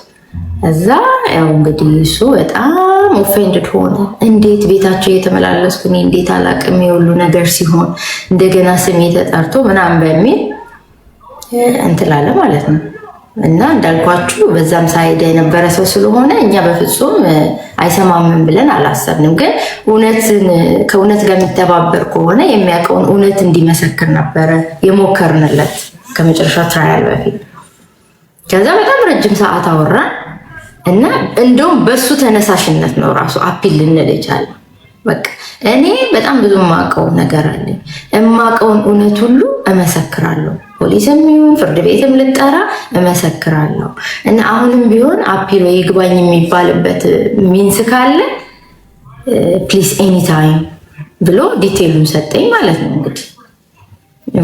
እዛ ያው እንግዲህ እሱ በጣም ኦፌንድድ ሆነ። እንዴት ቤታቸው እየተመላለስኩ እኔ እንዴት አላቅም የሁሉ ነገር ሲሆን እንደገና ስሜ ተጠርቶ ምናምን በሚል እንትላለ ማለት ነው። እና እንዳልኳችሁ በዛም ሳይድ የነበረ ሰው ስለሆነ እኛ በፍጹም አይሰማምን ብለን አላሰብንም። ግን ከእውነት ጋር የሚተባበር ከሆነ የሚያውቀውን እውነት እንዲመሰክር ነበረ የሞከርንለት ከመጨረሻ ትራያል በፊት። ከዛ በጣም ረጅም ሰዓት አወራን እና እንደውም በሱ ተነሳሽነት ነው ራሱ አፒል ልንል የቻለው። በቃ እኔ በጣም ብዙ የማውቀው ነገር አለኝ። የማውቀውን እውነት ሁሉ እመሰክራለሁ። ፖሊስም ይሁን ፍርድ ቤትም ልጠራ እመሰክራለሁ። እና አሁንም ቢሆን አፒል ይግባኝ የሚባልበት ሚንስ ካለ ፕሊስ ኤኒታይም ብሎ ዲቴሉን ሰጠኝ ማለት ነው። እንግዲህ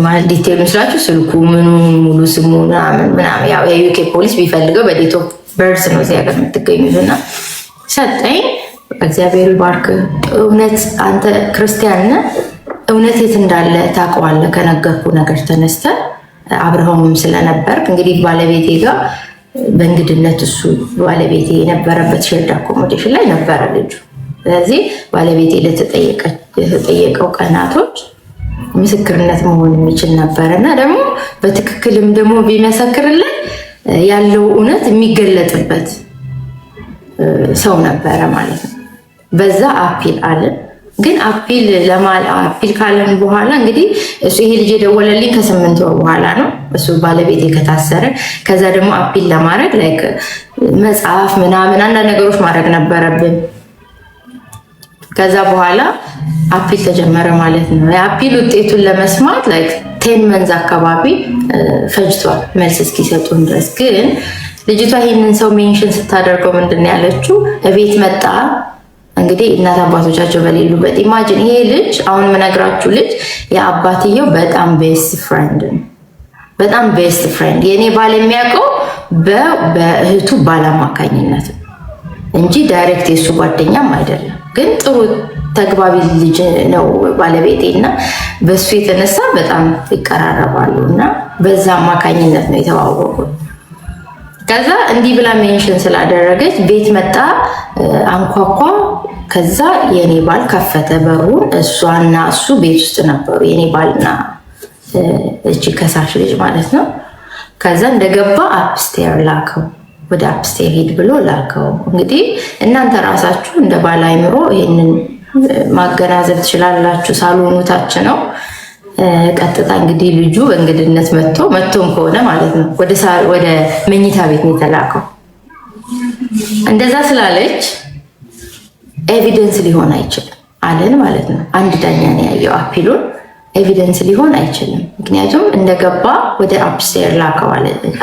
ማለት ዲቴሉን ስላችሁ ስልኩ ምኑ ሙሉ ስሙ ምናምን ያው የዩኬ ፖሊስ ቢፈልገው በዴት ኦፍ በርዝ ነው እዚህ ሀገር የምትገኙትና ሰጠኝ። እግዚአብሔር ባርክ። እውነት አንተ ክርስቲያን ነህ፣ እውነት የት እንዳለ ታውቀዋለህ። ከነገርኩ ነገር ተነስተ አብርሃምም ስለነበርክ እንግዲህ ባለቤቴ ጋር በእንግድነት እሱ ባለቤቴ የነበረበት ሼርድ አኮሞዴሽን ላይ ነበረ ልጁ። ስለዚህ ባለቤቴ ለተጠየቀው ቀናቶች ምስክርነት መሆን የሚችል ነበረ እና ደግሞ በትክክልም ደግሞ ቢመሰክርልን ያለው እውነት የሚገለጥበት ሰው ነበረ ማለት ነው። በዛ አፒል አለን። ግን አፒል ካለን በኋላ እንግዲህ እሱ ይሄ ልጅ የደወለልኝ ከ8 ወር በኋላ ነው እሱ ባለቤቴ ከታሰረ። ከዛ ደግሞ አፒል ለማድረግ ላይክ መጽሐፍ ምናምን አንዳንድ ነገሮች ማድረግ ነበረብን። ከዛ በኋላ አፒል ተጀመረ ማለት ነው። የአፒል ውጤቱን ለመስማት ላይክ 10 መንዝ አካባቢ ፈጅቷል መልስ እስኪሰጡን ድረስ። ግን ልጅቷ ይህንን ሰው ሜንሽን ስታደርገው ምንድን ነው ያለችው? እቤት መጣ። እንግዲህ እናት አባቶቻቸው በሌሉበት ኢማጂን። ይሄ ልጅ አሁን የምነግራችሁ ልጅ የአባትየው በጣም ቤስት ፍሬንድ ነው። በጣም ቤስት ፍሬንድ የኔ ባል የሚያውቀው በእህቱ ባል አማካኝነት እንጂ ዳይሬክት የሱ ጓደኛም አይደለም። ግን ጥሩ ተግባቢ ልጅ ነው ባለቤቴ እና በሱ የተነሳ በጣም ይቀራረባሉ እና በዛ አማካኝነት ነው የተዋወቁት። ከዛ እንዲህ ብላ ሜንሽን ስላደረገች ቤት መጣ፣ አንኳኳ። ከዛ የኔ ባል ከፈተ በሩን። እሷና እሱ ቤት ውስጥ ነበሩ፣ የኔ ባልና እቺ ከሳሽ ልጅ ማለት ነው። ከዛ እንደገባ አፕስቴር ላከው፣ ወደ አፕስቴር ሂድ ብሎ ላከው። እንግዲህ እናንተ ራሳችሁ እንደ ባል አይምሮ ይሄንን ማገናዘብ ትችላላችሁ። ሳሎኑ ታች ነው። ቀጥታ እንግዲህ ልጁ በእንግድነት መጥቶም ከሆነ ማለት ነው ወደ መኝታ ቤት ነው የተላከው። እንደዛ ስላለች ኤቪደንስ ሊሆን አይችልም አለን ማለት ነው። አንድ ዳኛ ነው ያየው አፒሉን። ኤቪደንስ ሊሆን አይችልም፣ ምክንያቱም እንደገባ ወደ አፕስቴር ላከው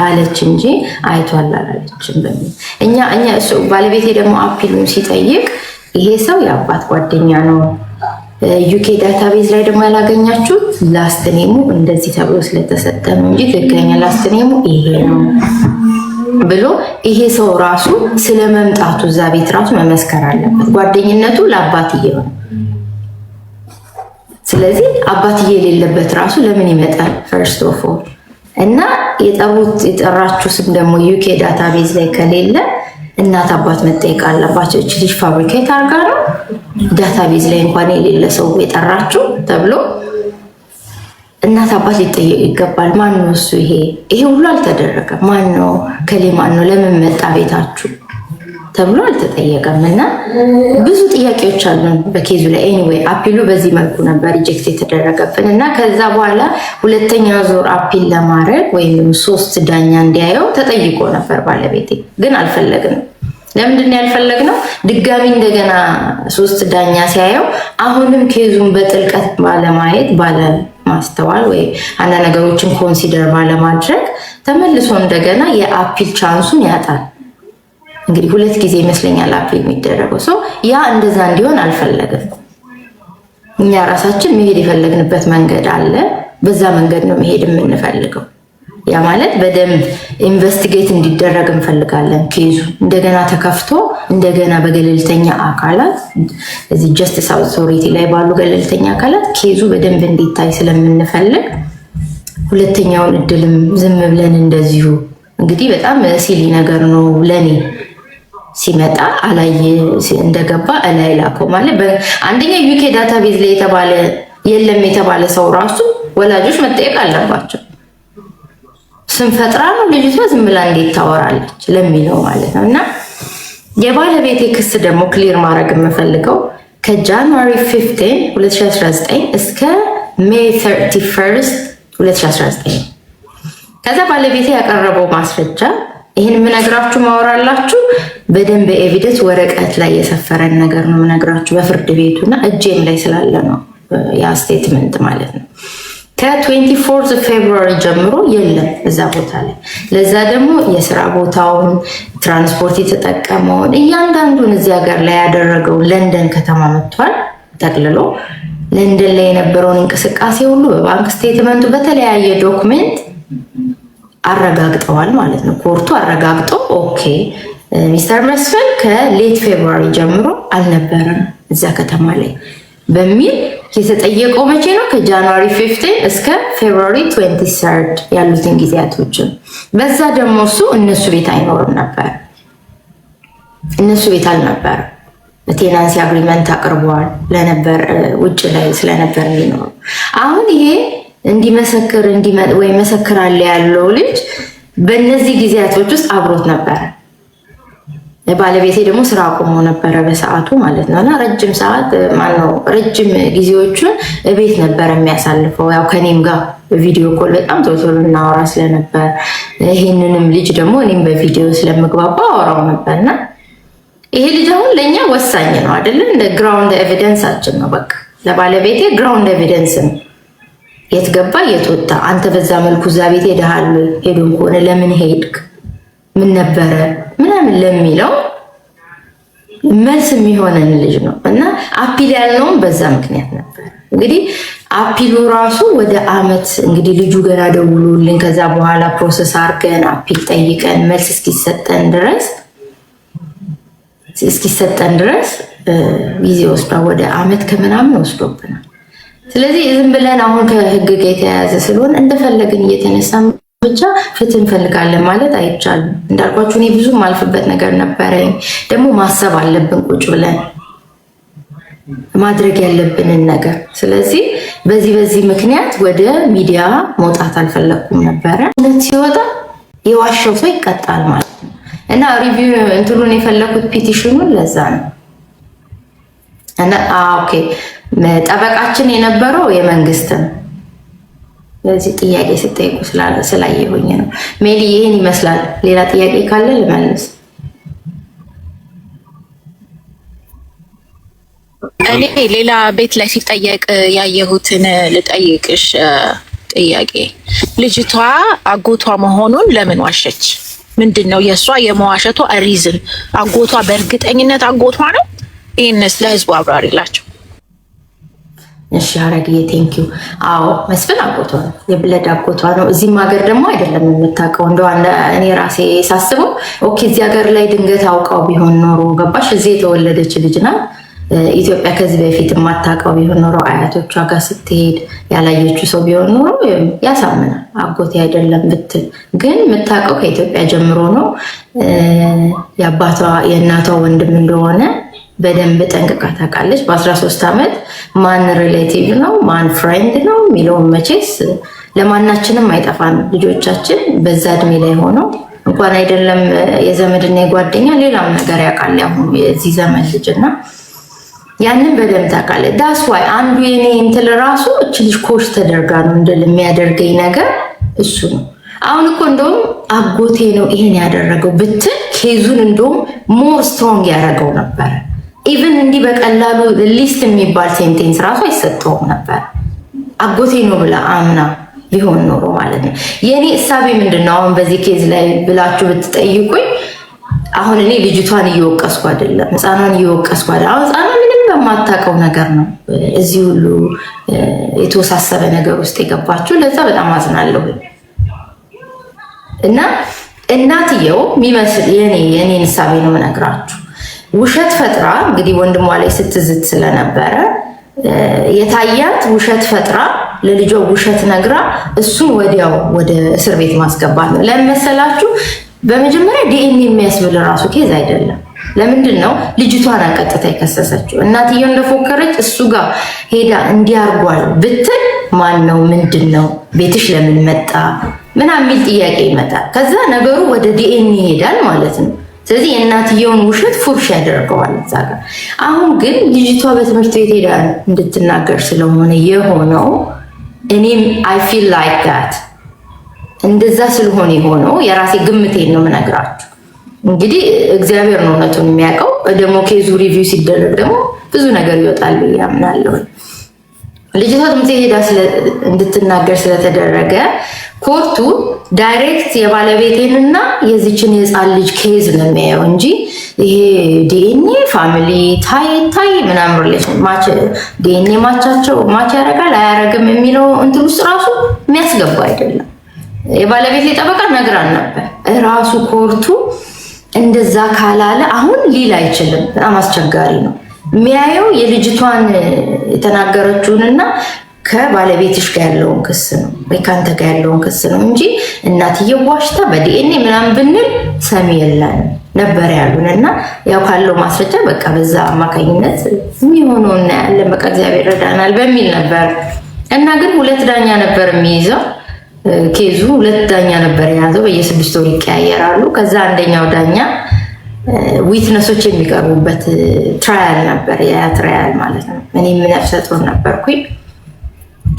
አለች እንጂ አይቷል አላለችም በሚል እኛ እሱ ባለቤቴ ደግሞ አፒሉን ሲጠይቅ ይሄ ሰው የአባት ጓደኛ ነው፣ ዩኬ ዳታቤዝ ላይ ደግሞ ያላገኛችሁት ላስት ኔሙ እንደዚህ ተብሎ ስለተሰጠ ነው እንጂ ትክክለኛ ላስት ኔሙ ይሄ ነው ብሎ ይሄ ሰው ራሱ ስለመምጣቱ እዛ ቤት ራሱ መመስከር አለበት። ጓደኝነቱ ለአባትየው ነው። ስለዚህ አባትዬ የሌለበት ራሱ ለምን ይመጣል? ፈርስት ኦፍ ኦል እና የጠራችሁ ስም ደግሞ ዩኬ ዳታቤዝ ላይ ከሌለ እናት አባት መጠየቅ አለባቸው። እቺ ልጅ ፋብሪኬት አርጋ ነው ዳታቤዝ ላይ እንኳን የሌለ ሰው የጠራችሁ ተብሎ እናት አባት ሊጠየቅ ይገባል። ማን ነው እሱ? ይሄ ሁሉ አልተደረገም። ማን ነው ከሌ? ማን ነው? ለምን መጣ ቤታችሁ ተብሎ አልተጠየቀም። እና ብዙ ጥያቄዎች አሉ በኬዙ ላይ። ኤኒዌይ አፒሉ በዚህ መልኩ ነበር ሪጀክት የተደረገብን እና ከዛ በኋላ ሁለተኛ ዙር አፒል ለማድረግ ወይም 3 ዳኛ እንዲያየው ተጠይቆ ነበር ባለቤቴ። ግን አልፈለግንም። ለምንድን ነው ያልፈለግነው? ድጋሚ እንደገና 3 ዳኛ ሲያየው አሁንም ኬዙን በጥልቀት ባለማየት ባለማስተዋል ወይ አንዳንድ ነገሮችን ኮንሲደር ባለማድረግ ተመልሶ እንደገና የአፒል ቻንሱን ያጣል። እንግዲህ 2 ጊዜ ይመስለኛል አፒል የሚደረገው ሰው ያ እንደዛ እንዲሆን አልፈለግም። እኛ ራሳችን መሄድ የፈለግንበት መንገድ አለ። በዛ መንገድ ነው መሄድ የምንፈልገው። ያ ማለት በደንብ ኢንቨስቲጌት እንዲደረግ እንፈልጋለን። ኬዙ እንደገና ተከፍቶ እንደገና በገለልተኛ አካላት እዚህ ጀስቲስ አውቶሪቲ ላይ ባሉ ገለልተኛ አካላት ኬዙ በደንብ እንዲታይ ስለምንፈልግ ሁለተኛውን እድልም ዝም ብለን እንደዚሁ እንግዲህ በጣም ሲሊ ነገር ነው ለኔ ሲመጣ አላየ እንደገባ እላይ ላከው ማለት አንደኛ ዩኬ ዳታቤዝ ላይ የተባለ የለም የተባለ ሰው ራሱ ወላጆች መጠየቅ አለባቸው። ስም ፈጥራ ነው ልጅቷ ዝም ብላ እንዴት ታወራለች ለሚለው ማለት ነው። እና የባለቤቴ ክስ ደግሞ ክሊር ማድረግ የምፈልገው ከጃንዋሪ 15 2019 እስከ ሜይ 31 2019 ከዛ ባለቤቴ ያቀረበው ማስረጃ ይሄን የምነግራችሁ ማወራላችሁ በደንብ ኤቪደንስ ወረቀት ላይ የሰፈረን ነገር ነው የምነግራችሁ በፍርድ ቤቱና እጄም ላይ ስላለ ነው ያ ስቴትመንት ማለት ነው። ከ24 ፌብሩዋሪ ጀምሮ የለም እዛ ቦታ ላይ። ለዛ ደግሞ የስራ ቦታውን ትራንስፖርት የተጠቀመውን እያንዳንዱን እዚህ ሀገር ላይ ያደረገው ለንደን ከተማ መጥቷል ጠቅልሎ ለንደን ላይ የነበረውን እንቅስቃሴ ሁሉ በባንክ ስቴትመንቱ በተለያየ ዶክመንት አረጋግጠዋል ማለት ነው። ኮርቱ አረጋግጦ ኦኬ ሚስተር መስፍን ከሌት ፌብሩዋሪ ጀምሮ አልነበረም እዛ ከተማ ላይ በሚል የተጠየቀው መቼ ነው? ከጃንዋሪ 15 እስከ ፌብሩዋሪ 23 ያሉትን ጊዜያቶችን። በዛ ደግሞ እሱ እነሱ ቤት አይኖርም ነበር፣ እነሱ ቤት አልነበር። ቴናንሲ አግሪመንት አቅርበዋል ለነበር ውጭ ላይ ስለነበር የሚኖር። አሁን ይሄ እንዲመሰክር ወይ መሰክራለ ያለው ልጅ በእነዚህ ጊዜያቶች ውስጥ አብሮት ነበር። ባለቤቴ ደግሞ ስራ አቁሞ ነበረ በሰዓቱ ማለት ነው። እና ረጅም ሰዓት ማነው ረጅም ጊዜዎቹን ቤት ነበር የሚያሳልፈው። ያው ከኔም ጋር ቪዲዮ ኮል በጣም ቶሎ እናወራ ስለነበር ይሄንንም ልጅ ደግሞ እኔም በቪዲዮ ስለምግባባ አወራው ነበርና ይሄ ልጅ አሁን ለኛ ወሳኝ ነው አይደል? እንደ ግራውንድ ኤቪደንሳችን ነው። በቃ ለባለቤቴ ግራውንድ ኤቪደንስ ነው። የት ገባ የት ወጣ፣ አንተ በዛ መልኩ እዛ ቤት ሄደሃል፣ ሄዶ ከሆነ ለምን ሄድክ፣ ምን ነበረ ምናምን ለሚለው መልስ የሚሆነን ልጅ ነው። እና አፒል ያልነውም በዛ ምክንያት ነበር። እንግዲህ አፒሉ ራሱ ወደ አመት እንግዲህ ልጁ ገና ደውሎልን ከዛ በኋላ ፕሮሰስ አድርገን አፒል ጠይቀን መልስ እስኪሰጠን ድረስ ጊዜ ወስዷል። ወደ አመት ከምናምን ወስዶብናል። ስለዚህ ዝም ብለን አሁን ከህግ ጋር የተያያዘ ስለሆነ እንደፈለግን እየተነሳን ብቻ ፍትህ እንፈልጋለን ማለት አይቻልም። እንዳልኳችሁ እኔ ብዙ ማልፍበት ነገር ነበረኝ። ደግሞ ማሰብ አለብን ቁጭ ብለን ማድረግ ያለብንን ነገር። ስለዚህ በዚህ ምክንያት ወደ ሚዲያ መውጣት አልፈለኩም ነበረ። እውነት ሲወጣ የዋሸው ሰው ይቀጣል ማለት ነው። እና ሪቪው እንትሉን የፈለኩት ፒቲሽኑን ለዛ ነው። እና ኦኬ ጠበቃችን የነበረው የመንግስት ነው። ለዚህ ጥያቄ ስጠይቁ ስላየሁኝ ነው። ሜሊ ይሄን ይመስላል። ሌላ ጥያቄ ካለ ልመልስ። እኔ ሌላ ቤት ላይ ሲጠየቅ ያየሁትን ልጠይቅሽ ጥያቄ። ልጅቷ አጎቷ መሆኑን ለምን ዋሸች? ምንድን ነው የእሷ የመዋሸቷ ሪዝን? አጎቷ በእርግጠኝነት አጎቷ ነው? ይህንስ ለህዝቡ አብራሪላቸው። እሺ አረግዬ ቴንኪዩ። አዎ መስፍን አጎቷ ነው፣ የብለድ አጎቷ ነው። እዚህም ሀገር ደግሞ አይደለም የምታውቀው። እንደው እኔ ራሴ ሳስበው ኦኬ እዚህ ሀገር ላይ ድንገት አውቃው ቢሆን ኖሮ ገባሽ፣ እዚህ የተወለደች ልጅ ናት። ኢትዮጵያ ከዚህ በፊት የማታውቀው ቢሆን ኖሮ አያቶቿ ጋር ስትሄድ ያላየችው ሰው ቢሆን ኖሮ ያሳምናል። አጎቴ አይደለም ብትል ግን የምታውቀው ከኢትዮጵያ ጀምሮ ነው። የአባቷ የእናቷ ወንድም እንደሆነ በደንብ ጠንቅቃ ታውቃለች። በ13 ዓመት ማን ሪሌቲቭ ነው ማን ፍሬንድ ነው የሚለውን መቼስ ለማናችንም አይጠፋን። ልጆቻችን በዛ እድሜ ላይ ሆነው እንኳን አይደለም የዘመድና የጓደኛ ሌላም ነገር ያውቃል። ያሁኑ የዚህ ዘመን ልጅና ያንን በደንብ ታውቃለች። ዳስ ዋይ አንዱ የኔ እንትን ራሱ እች ልጅ ኮሽ ተደርጋ ነው እንደል የሚያደርገኝ ነገር እሱ ነው። አሁን እኮ እንደውም አጎቴ ነው ይሄን ያደረገው ብትል ኬዙን እንደውም ሞር ስትሮንግ ያደረገው ነበር። ኢቭን እንዲህ በቀላሉ ሊስት የሚባል ሴንቴንስ ራሱ አይሰጠውም ነበር። አጎቴ ነው ብላ አምና ቢሆን ኖሮ ማለት ነው። የኔ እሳቤ ምንድነው አሁን በዚህ ኬዝ ላይ ብላችሁ ብትጠይቁኝ አሁን እኔ ልጅቷን እየወቀስኩ አይደለም፣ ህፃኗን እየወቀስኩ አይደለም። አሁን ህፃኗ ምንም በማታውቀው ነገር ነው እዚህ ሁሉ የተወሳሰበ ነገር ውስጥ የገባችው። ለዛ በጣም አዝናለሁ። እና እናትየው የሚመስል የኔን እሳቤ ነው የምነግራችሁ። ውሸት ፈጥራ እንግዲህ ወንድሟ ላይ ስትዝት ስለነበረ የታያት ውሸት ፈጥራ ለልጇ ውሸት ነግራ እሱን ወዲያው ወደ እስር ቤት ማስገባት ነው። ለምን መሰላችሁ? በመጀመሪያ ዲኤንኤ የሚያስብል ራሱ ኬዝ አይደለም። ለምንድን ነው ልጅቷን ቀጥታ የከሰሰችው? እናትየው እንደፎከረች እሱ ጋር ሄዳ እንዲያርጓል ብትል ማን ነው ምንድን ነው ቤትሽ ለምን መጣ ምናምን የሚል ጥያቄ ይመጣል። ከዛ ነገሩ ወደ ዲኤንኤ ይሄዳል ማለት ነው። ስለዚህ የእናትየውን ውሸት ፉርሽ ያደርገዋል እዛ ጋር። አሁን ግን ልጅቷ በትምህርት ቤት ሄዳ እንድትናገር ስለሆነ የሆነው እኔም አይ ፊል ላይክ ዳት እንደዛ ስለሆነ የሆነው የራሴ ግምቴን ነው የምነግራችሁ። እንግዲህ እግዚአብሔር ነው እውነቱን የሚያውቀው። ደግሞ ኬዙ ሪቪው ሲደረግ ደግሞ ብዙ ነገር ይወጣል ብዬ አምናለሁ። ልጅቷ ትምህርት ቤት ሄዳ እንድትናገር ስለተደረገ ኮርቱ ዳይሬክት የባለቤቴንና የዚችን የህፃን ልጅ ኬዝ ነው የሚያየው እንጂ ይሄ ዲኤንኤ ፋሚሊ ታይ ምናምን ሪሌሽን ማች ዲኤንኤ ማች ያደርጋል አያደርግም የሚለው እንትን ውስጥ ራሱ የሚያስገባ አይደለም። የባለቤቴ ጠበቃ ነግራን ነበር። ራሱ ኮርቱ እንደዛ ካላለ አሁን ሊል አይችልም። በጣም አስቸጋሪ ነው። የሚያየው የልጅቷን የተናገረችውንና ከባለቤትሽ ጋር ያለውን ክስ ነው ወይ ካንተ ጋር ያለውን ክስ ነው እንጂ እናትየው ዋሽታ በዲኤንኤ ምናምን ብንል ሰሚ የለን ነበር ያሉን። እና ያው ካለው ማስረጃ በቃ በዛ አማካኝነት የሚሆነው እናያለን፣ በቃ እግዚአብሔር ይረዳናል በሚል ነበር። እና ግን ሁለት ዳኛ ነበር የሚይዘው ኬዙ፣ ሁለት ዳኛ ነበር የያዘው። በየ6 ወር ይቀያየራሉ። ከዛ አንደኛው ዳኛ ዊትነሶች የሚቀርቡበት ትራያል ነበር፣ ያ ትራያል ማለት ነው። እኔም ነፍሰ ጡር ነበርኩኝ።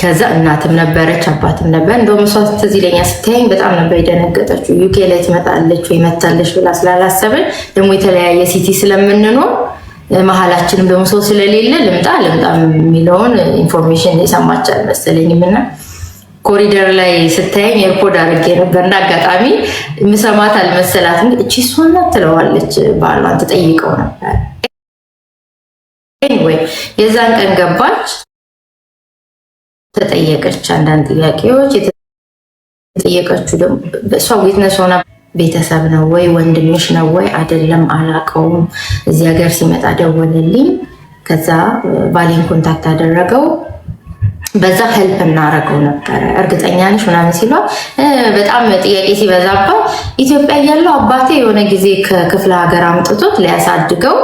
ከዛ እናትም ነበረች አባትም ነበር። እንደውም እሷ ትዝ ይለኛል ስታየኝ በጣም ነበር የደነገጠችው። ዩኬ ላይ ትመጣለች ወይ መታለች ብላ ስላላሰብን ደግሞ የተለያየ ሲቲ ስለምንኖር መሀላችንም ደግሞ ሰው ስለሌለ ልምጣ የሚለውን ኢንፎርሜሽን የሰማች አልመሰለኝም። እና ኮሪደር ላይ ስታየኝ ኤርፖርት አድርጌ ነበር። እንደ አጋጣሚ ምሰማት አልመሰላትም። እቺ እሷ ናት ትለዋለች፣ ባሏን ትጠይቀው ነበር። ወይ የዛን ቀን ገባች፣ ተጠየቀች አንዳንድ ጥያቄዎች። የተጠየቀችው ደግሞ እሷ ዊትነስ ሆና ቤተሰብ ነው ወይ ወንድምሽ ነው ወይ አይደለም አላውቀውም፣ እዚህ ሀገር ሲመጣ ደወለልኝ፣ ከዛ ባሌን ኮንታክት አደረገው፣ በዛ ሄልፕ እናደርገው ነበረ፣ እርግጠኛ ነሽ ምናምን ሲሏት በጣም ጥያቄ ሲበዛባት ኢትዮጵያ እያለሁ አባቴ የሆነ ጊዜ ከክፍለ ሀገር አምጥቶት ሊያሳድገው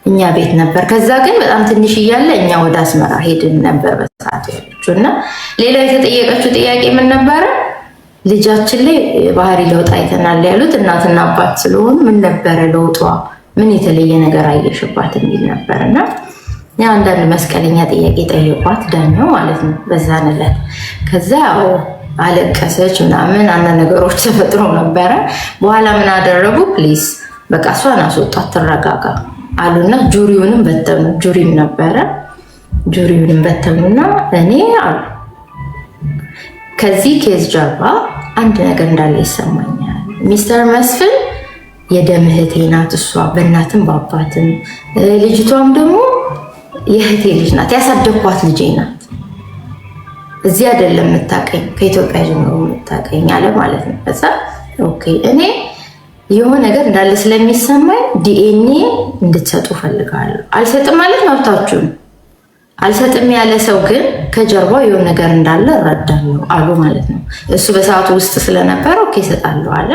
እኛ ቤት ነበር። ከዛ ግን በጣም ትንሽ እያለ እኛ ወደ አስመራ ሄድን ነበር በሰዓቱ ያለችው። እና ሌላ የተጠየቀችው ጥያቄ ምን ነበረ? ልጃችን ላይ ባህሪ ለውጥ አይተናል ያሉት እናትና አባት ስለሆኑ ምን ነበረ ለውጧ? ምን የተለየ ነገር አየሽባት የሚል ነበር። እና አንዳንድ መስቀለኛ ጥያቄ ጠየቋት ዳኛው ማለት ነው በዛን ዕለት። ከዛ አለቀሰች ምናምን አንዳንድ ነገሮች ተፈጥሮ ነበረ። በኋላ ምን አደረጉ? ፕሊዝ በቃ እሷን አስወጣት ትረጋጋ አሉና ጁሪውንም በተኑ። ጁሪም ነበረ። ጁሪውንም በተኑና እኔ አሉ ከዚህ ኬዝ ጀርባ አንድ ነገር እንዳለ ይሰማኛል። ሚስተር መስፍን የደም እህቴ ናት እሷ፣ በእናትም በአባትም። ልጅቷም ደግሞ የእህቴ ልጅ ናት፣ ያሳደግኳት ልጄ ናት። እዚህ አይደለም የምታቀኝ ከኢትዮጵያ ጀምሮ የምታቀኝ አለ ማለት ነው። በዛ ኦኬ እኔ የሆነ ነገር እንዳለ ስለሚሰማኝ ዲኤንኤ እንድትሰጡ ፈልጋለሁ። አልሰጥም ማለት መብታችሁ ነው። አልሰጥም ያለ ሰው ግን ከጀርባው የሆነ ነገር እንዳለ እረዳለሁ አሉ ማለት ነው። እሱ በሰዓቱ ውስጥ ስለነበረ ኦኬ እሰጣለሁ አለ።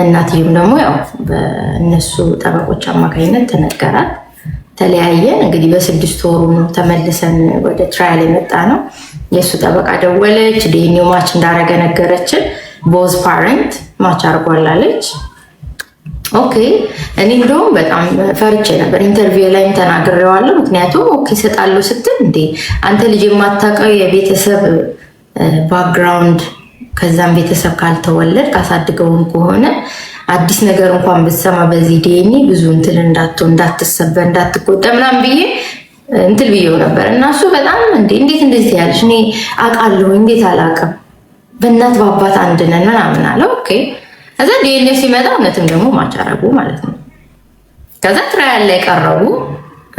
እናትየውም ደግሞ ያው በእነሱ ጠበቆች አማካኝነት ተነገራት። ተለያየን። እንግዲህ በ6 ወሩ ነው ተመልሰን ወደ ትራያል የመጣ ነው። የእሱ ጠበቃ ደወለች፣ ዲኤንኤው ማች እንዳረገ ነገረችን። ቦዝ ፓረንት ማች አርጓላለች። ኦኬ እኔ እንደውም በጣም ፈርቼ ነበር። ኢንተርቪው ላይም ተናግሬዋለሁ። ምክንያቱም ኦኬ እሰጣለሁ ስትል እንዴ አንተ ልጅ የማታውቀው የቤተሰብ ባክግራውንድ ከዛም ቤተሰብ ካልተወለድ ካሳድገውም ከሆነ አዲስ ነገር እንኳን ብትሰማ በዚህ ዲኤንኤ ብዙ እንትን እንዳትሰበር እንዳትጎዳ ምናምን ብዬ እንትን ብዬው ነበር። እና እሱ በጣም እንዴት እንደዚህ ያለሽ እኔ አውቃለሁ እንዴት አላውቅም፣ በእናት በአባት አንድ ነን ምናምን አለ። ኦኬ ከዛ ዲኤንኤ ሲመጣ እውነትም ደግሞ ማቻረጉ ማለት ነው። ከዛ ትራያል ላይ ቀረቡ።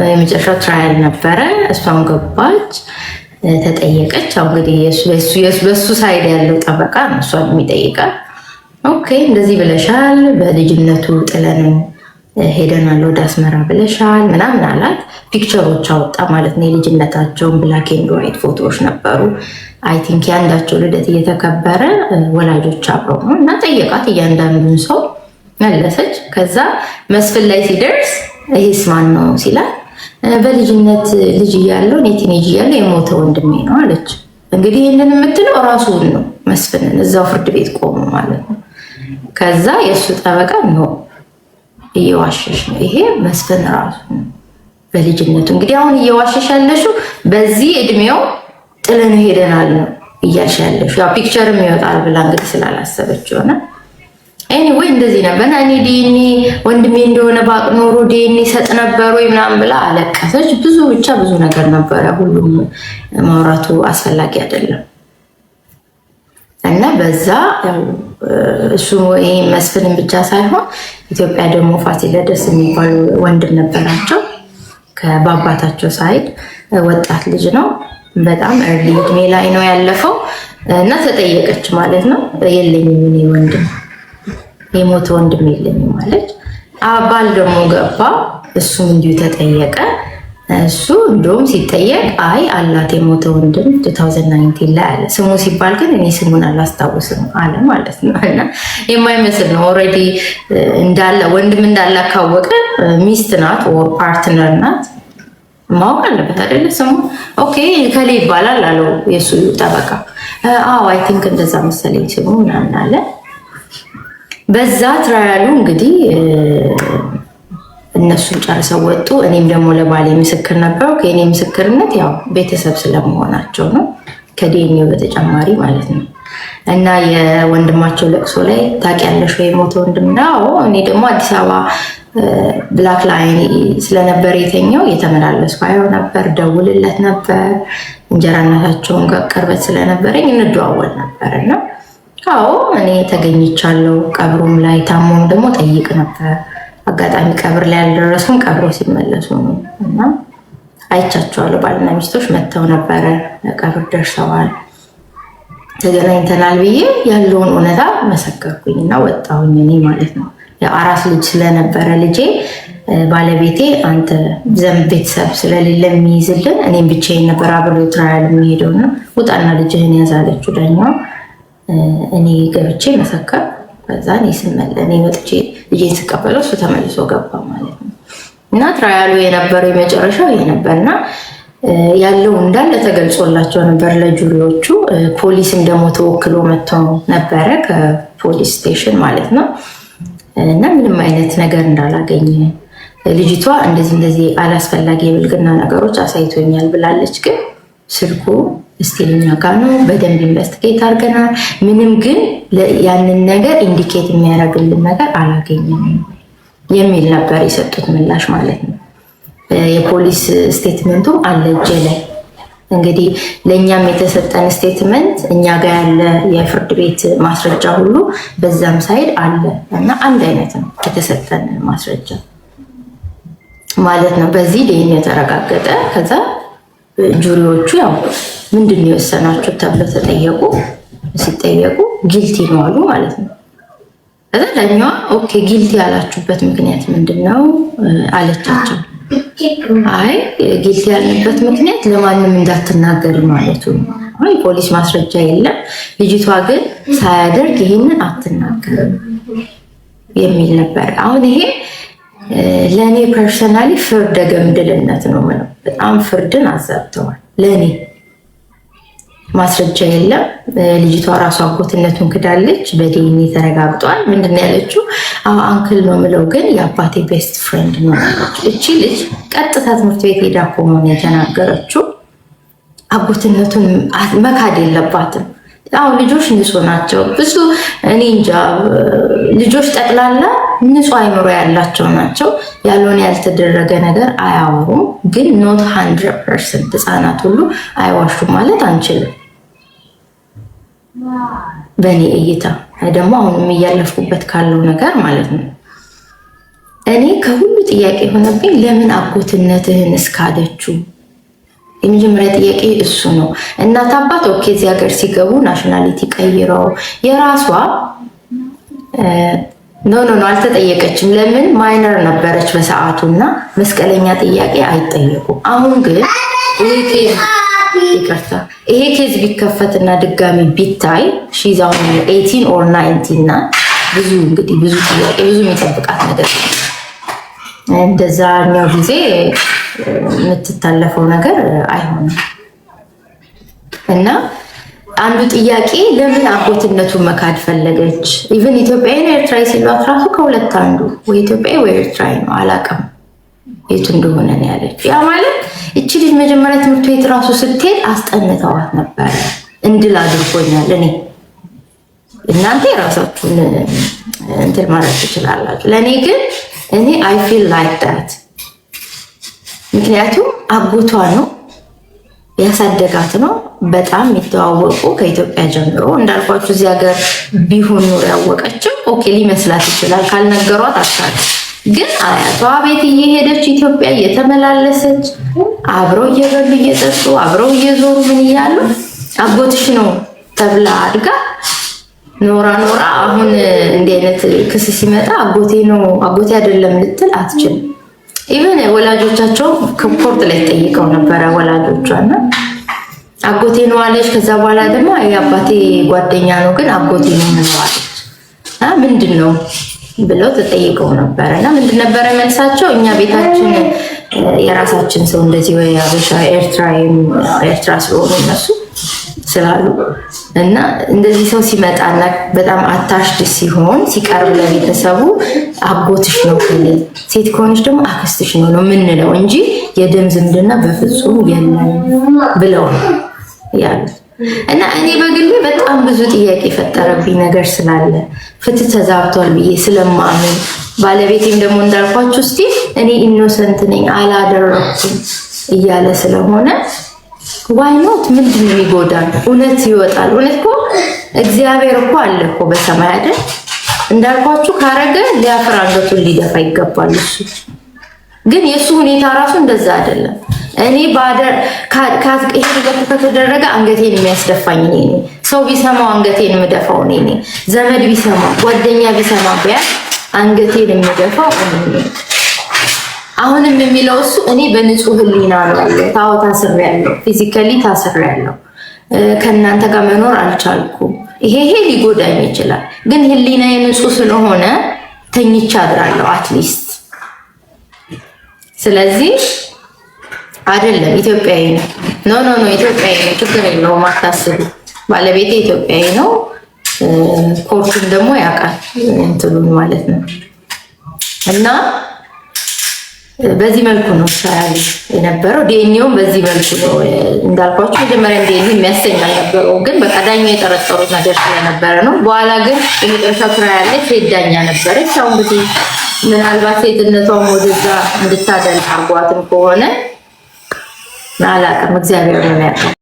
የመጨረሻው ትራያል ነበረ። እሷም ገባች፣ ተጠየቀች። እንግዲህ በሱ ሳይድ ያለው ጠበቃ ነው እሷን የሚጠይቃል። ኦኬ እንደዚህ ብለሻል፣ በልጅነቱ ጥለን ሄደናል ወደ አስመራ ብለሻል ምናምን አላት። ፒክቸሮች አወጣ ማለት ነው። የልጅነታቸውን ብላክ ኤንድ ዋይት ፎቶዎች ነበሩ። አይ ቲንክ የአንዳቸው ልደት እየተከበረ ወላጆች አብረው ነው እና ጠየቃት። እያንዳንዱን ሰው መለሰች። ከዛ መስፍን ላይ ሲደርስ ይሄስ ማን ነው ሲላል በልጅነት ልጅ እያለው እኔ ቲኔጅ እያለው የሞተ ወንድሜ ነው አለች። እንግዲህ ይህንን የምትለው ራሱን ነው መስፍንን እዛው ፍርድ ቤት ቆሞ ማለት ነው። ከዛ የእሱ ጠበቃ ነው እየዋሸሽ ነው፣ ይሄ መስፍን ራሱ ነው በልጅነቱ። እንግዲህ አሁን እየዋሸሽ ያለሽው በዚህ እድሜው ጥለን ሄደናል ነው እያልሽ ያለሽው። ያው ፒክቸርም ይወጣል ብላ እንግዲህ ስላላሰበች ሆነ። ኤኒዌይ እንደዚህ ነበር። እኔ ዲኤንኤ ወንድሜ እንደሆነ ባቅ ኖሮ ዲኤንኤ ሰጥ ነበር ወይ ምናምን ብላ አለቀሰች። ብዙ ብቻ ብዙ ነገር ነበረ። ሁሉም ማውራቱ አስፈላጊ አይደለም እና በዛ እሱ ይሄ መስፍንን ብቻ ሳይሆን ኢትዮጵያ ደግሞ ፋሲለደስ የሚባሉ ወንድም ነበራቸው ከአባታቸው ሳይድ ወጣት ልጅ ነው። በጣም እርሊ እድሜ ላይ ነው ያለፈው እና ተጠየቀች ማለት ነው። የለኝም እኔ ወንድም የሞተ ወንድም የለኝም ማለት። ባል ደግሞ ገባ፣ እሱም እንዲሁ ተጠየቀ። እሱ እንደውም ሲጠየቅ አይ አላት የሞተ ወንድም 2019 ላይ አለ። ስሙ ሲባል ግን እኔ ስሙን አላስታውስም አለ ማለት ነው። እና የማይመስል ነው። ኦልሬዲ እንዳለ ወንድም እንዳለ ካወቀ ሚስት ናት ኦር ፓርትነር ናት ማወቅ አለበት አይደለ? ስሙ ኦኬ ከሌ ይባላል አለው የሱ ጠበቃ። አዎ አይ ቲንክ እንደዛ መሰለኝ ስሙ ምናምን አለ። በዛ ትራያሉ እንግዲህ እነሱን ጨርሰው ወጡ። እኔም ደግሞ ለባሌ ምስክር ነበረው። ከእኔ ምስክርነት ያው ቤተሰብ ስለመሆናቸው ነው ከዲኤንኤው በተጨማሪ ማለት ነው። እና የወንድማቸው ለቅሶ ላይ ታውቂያለሽ ወይ ሞተ ወንድም ነው። እኔ ደግሞ አዲስ አበባ ብላክ ላይን ስለነበር የተኛው የተመላለስኩ አየው ነበር፣ ደውልለት ነበር። እንጀራ እናታቸውን ጋር ቅርበት ስለነበረኝ እንደዋወል ነበር እና አዎ እኔ ተገኝቻለሁ። ቀብሩም ላይ ታሞም ደግሞ ጠይቅ ነበር። አጋጣሚ ቀብር ላይ ያልደረሱም ቀብሮ ሲመለሱ ነው እና አይቻቸዋለሁ። ባልና ሚስቶች መጥተው ነበረ፣ ቀብር ደርሰዋል፣ ተገናኝተናል ብዬ ያለውን እውነታ መሰከርኩኝ እና ወጣሁኝ እኔ ማለት ነው። አራስ ልጅ ስለነበረ ልጄ ባለቤቴ አንተ ዘንድ ቤተሰብ ስለሌለ የሚይዝልን እኔም ብቻዬን ነበር አብሬ ትራያል የሚሄደው እና ውጣና ልጅህን ያዛለችው ዳኛዋ። እኔ ገብቼ መሰከር። ከዛ እኔ ወጥቼ ልጄን ስቀበለው እሱ ተመልሶ ገባ ማለት ነው። እና ትራያሉ የነበረው የመጨረሻው ይሄ ነበርና ያለው እንዳለ ተገልጾላቸው ነበር ለጁሪዎቹ። ፖሊስም ደግሞ ተወክሎ መጥቶ ነበረ ከፖሊስ ስቴሽን ማለት ነው። እና ምንም አይነት ነገር እንዳላገኘ ልጅቷ እንደዚህ አላስፈላጊ የብልግና ነገሮች አሳይቶኛል ብላለች። ግን ስልኩ ስቲልኛ ጋር ነው። በደንብ ኢንቨስቲጌት አድርገናል። ምንም ግን ያንን ነገር ኢንዲኬት የሚያደርግልን ነገር አላገኘንም የሚል ነበር የሰጡት ምላሽ ማለት ነው። የፖሊስ ስቴትመንቱ አለ እጄ ላይ። እንግዲህ ለእኛም የተሰጠን ስቴትመንት እኛ ጋር ያለ የፍርድ ቤት ማስረጃ ሁሉ በዛም ሳይድ አለ እና አንድ አይነት ነው የተሰጠን ማስረጃ ማለት ነው። በዚህ ዲኤንኤ የተረጋገጠ። ከዛ ጁሪዎቹ ያው ምንድን ነው የወሰናችሁ ተብለው ተጠየቁ። ሲጠየቁ ጊልቲ ነው አሉ ማለት ነው። ከዛ ዳኛዋ ኦኬ ጊልቲ ያላችሁበት ምክንያት ምንድን ነው አለቻቸው። አይ ጊልቲ ያልንበት ምክንያት ለማንም እንዳትናገር ማለቱ ነው። አይ ፖሊስ ማስረጃ የለም፣ ልጅቷ ግን ሳያደርግ ይሄንን አትናገርም የሚል ነበር። አሁን ይሄ ለእኔ ፐርሰናሊ ፍርደ ገምድልነት ነው ምነው። በጣም ፍርድን አዛብተዋል። ለእኔ ማስረጃ የለም። ልጅቷ ራሷ አጎትነቱን ክዳለች፣ በዲኤንኤ ተረጋግጧል። ምንድን ነው ያለችው? አንክል ነው ምለው ግን የአባቴ ቤስት ፍሬንድ ነው ያለችው። እቺ ልጅ ቀጥታ ትምህርት ቤት ሄዳ እኮ መሆን የተናገረችው። አጎትነቱን መካድ የለባትም። አሁን ልጆች ንጹህ ናቸው። ብዙ እኔ እንጃ ልጆች ጠቅላላ ንጹህ አይምሮ ያላቸው ናቸው። ያልሆነ ያልተደረገ ነገር አያወሩም። ግን ኖት 100% ህፃናት ሁሉ አይዋሹም ማለት አንችልም በእኔ እይታ። ደግሞ አሁንም እያለፍኩበት ካለው ነገር ማለት ነው። እኔ ከሁሉ ጥያቄ የሆነብኝ ለምን አጎትነትህን እስካደችው? የመጀመሪያ ጥያቄ እሱ ነው። እናት አባት ኦኬ እዚህ ሀገር ሲገቡ ናሽናሊቲ ቀይረው የራሷ ኖ አልተጠየቀችም። ለምን ማይነር ነበረች በሰዓቱና መስቀለኛ ጥያቄ አይጠየቁም። አሁን ግን ይሄ ኬዝ ቢከፈትና ድጋሚ ቢታይ ሺዛው 18 or 19 እና ብዙ እንግዲህ ብዙ ጥያቄ ብዙ የሚጠብቃት ነገር እንደዛኛው ጊዜ የምትታለፈው ነገር አይሆንም። እና አንዱ ጥያቄ ለምን አጎትነቱን መካድ ፈለገች? ኢቭን ኢትዮጵያዊ ነው ኤርትራዊ ሲሏት ራሱ ከሁለት አንዱ ወይ ኢትዮጵያዊ ወይ ኤርትራዊ ነው፣ አላውቅም የቱ እንደሆነ ነው ያለች። ያ ማለት እቺ ልጅ መጀመሪያ ትምህርት ቤት ራሱ ስትሄድ አስጠንተዋት ነበረ እንድል አድርጎኛል። እናንተ የራሳችሁን እንትን ማለት ትችላላችሁ። ለእኔ ግን I feel like that ምክንያቱም አጎቷ ነው ያሳደጋት ነው። በጣም የተዋወቁ ከኢትዮጵያ ጀምሮ እንዳልኳችሁ እዚህ ሀገር ቢሆን ኖር ያወቀችው ኦኬ ሊመስላት ይችላል፣ ካልነገሯት አታውቅም። ግን አያቷ ቤት እየሄደች ኢትዮጵያ እየተመላለሰች አብረው እየበሉ እየጠጡ አብረው እየዞሩ ምን እያሉ አጎትሽ ነው ተብላ አድጋ ኖራ አሁን እንዲህ አይነት ክስ ሲመጣ አጎቴ ነው አጎቴ አይደለም ልትል አትችልም። ኢቨን ወላጆቻቸው ኮርት ላይ ጠይቀው ነበረ ወላጆቿና አጎቴ ነው አለች። ከዛ በኋላ ደግሞ የአባቴ ጓደኛ ነው ግን አጎቴ ነው አለች። ምንድነው ብለው ተጠይቀው ነበረና ምንድን ነበረ መልሳቸው? እኛ ቤታችን የራሳችን ሰው እንደዚህ ወይ አበሻ ኤርትራ ስለሆኑ እነሱ ስላሉ እና እንደዚህ ሰው ሲመጣና በጣም አታሽድ ሲሆን ሲቀርብ ለቤተሰቡ አጎትሽ ነው ከለ ሴት ከሆነች ደግሞ አክስትሽ ነው ምንለው እንጂ የደም ዝምድና በፍጹም የለም ብለው ያሉት። እና እኔ በግሌ በጣም ብዙ ጥያቄ የፈጠረብኝ ነገር ስላለ ፍትህ ተዛብቷል ብዬ ስለማምን ባለቤቴም ደግሞ እንዳልኳችሁ እስቲ እኔ ኢኖሰንት ነኝ አላደረኩም እያለ ስለሆነ ዋይ ኖት ምንድን ነው ይጎዳል? እውነት ይወጣል። እውነት እኮ እግዚአብሔር እኮ አለ እኮ በሰማይ አይደል? እንዳልኳችሁ ካረገ ሊያፍር አንገቱን ሊደፋ ይገባል። እሱ ግን የሱ ሁኔታ ራሱ እንደዛ አይደለም። እኔ ባደር ከተደረገ አንገቴን የሚያስደፋኝ እኔ ነኝ። ሰው ቢሰማው አንገቴን የምደፋው እኔ ነኝ። ዘመድ ቢሰማው ጓደኛ ቢሰማ ቢያል አንገቴን የምደፋው እኔ ነኝ። አሁንም የሚለው እሱ እኔ በንጹህ ህሊና ነው ያለው። ታው ታስሬያለሁ፣ ፊዚካሊ ታስሬያለሁ፣ ከእናንተ ጋር መኖር አልቻልኩም። ይሄ ሊጎዳኝ ይችላል፣ ግን ህሊናዬ ንጹህ ስለሆነ ተኝቻ አድራለሁ አትሊስት። ስለዚህ አይደለም ኢትዮጵያዊ ነው ኖ ኢትዮጵያዊ ነው፣ ችግር የለውም አታስቡ። ባለቤቴ ኢትዮጵያዊ ነው፣ ኮርቱም ደግሞ ያውቃል እንትሉን ማለት ነው። እና በዚህ መልኩ ነው ሳያል የነበረው። ዲኤንኤውም በዚህ መልኩ ነው እንዳልኳችሁ። መጀመሪያ ዲኤንኤ የሚያሰኝ አልነበረው፣ ግን በቃ ዳኛው የጠረጠሩት ነገር ስለነበረ ነው። በኋላ ግን የመጨረሻው ትራያል ላይ ሴት ዳኛ ነበረች። አሁን እንግዲህ ምናልባት ሴትነቷም ወደዛ እንድታደል አርጓትም ከሆነ አላውቅም፣ እግዚአብሔር ነው ያውቃል።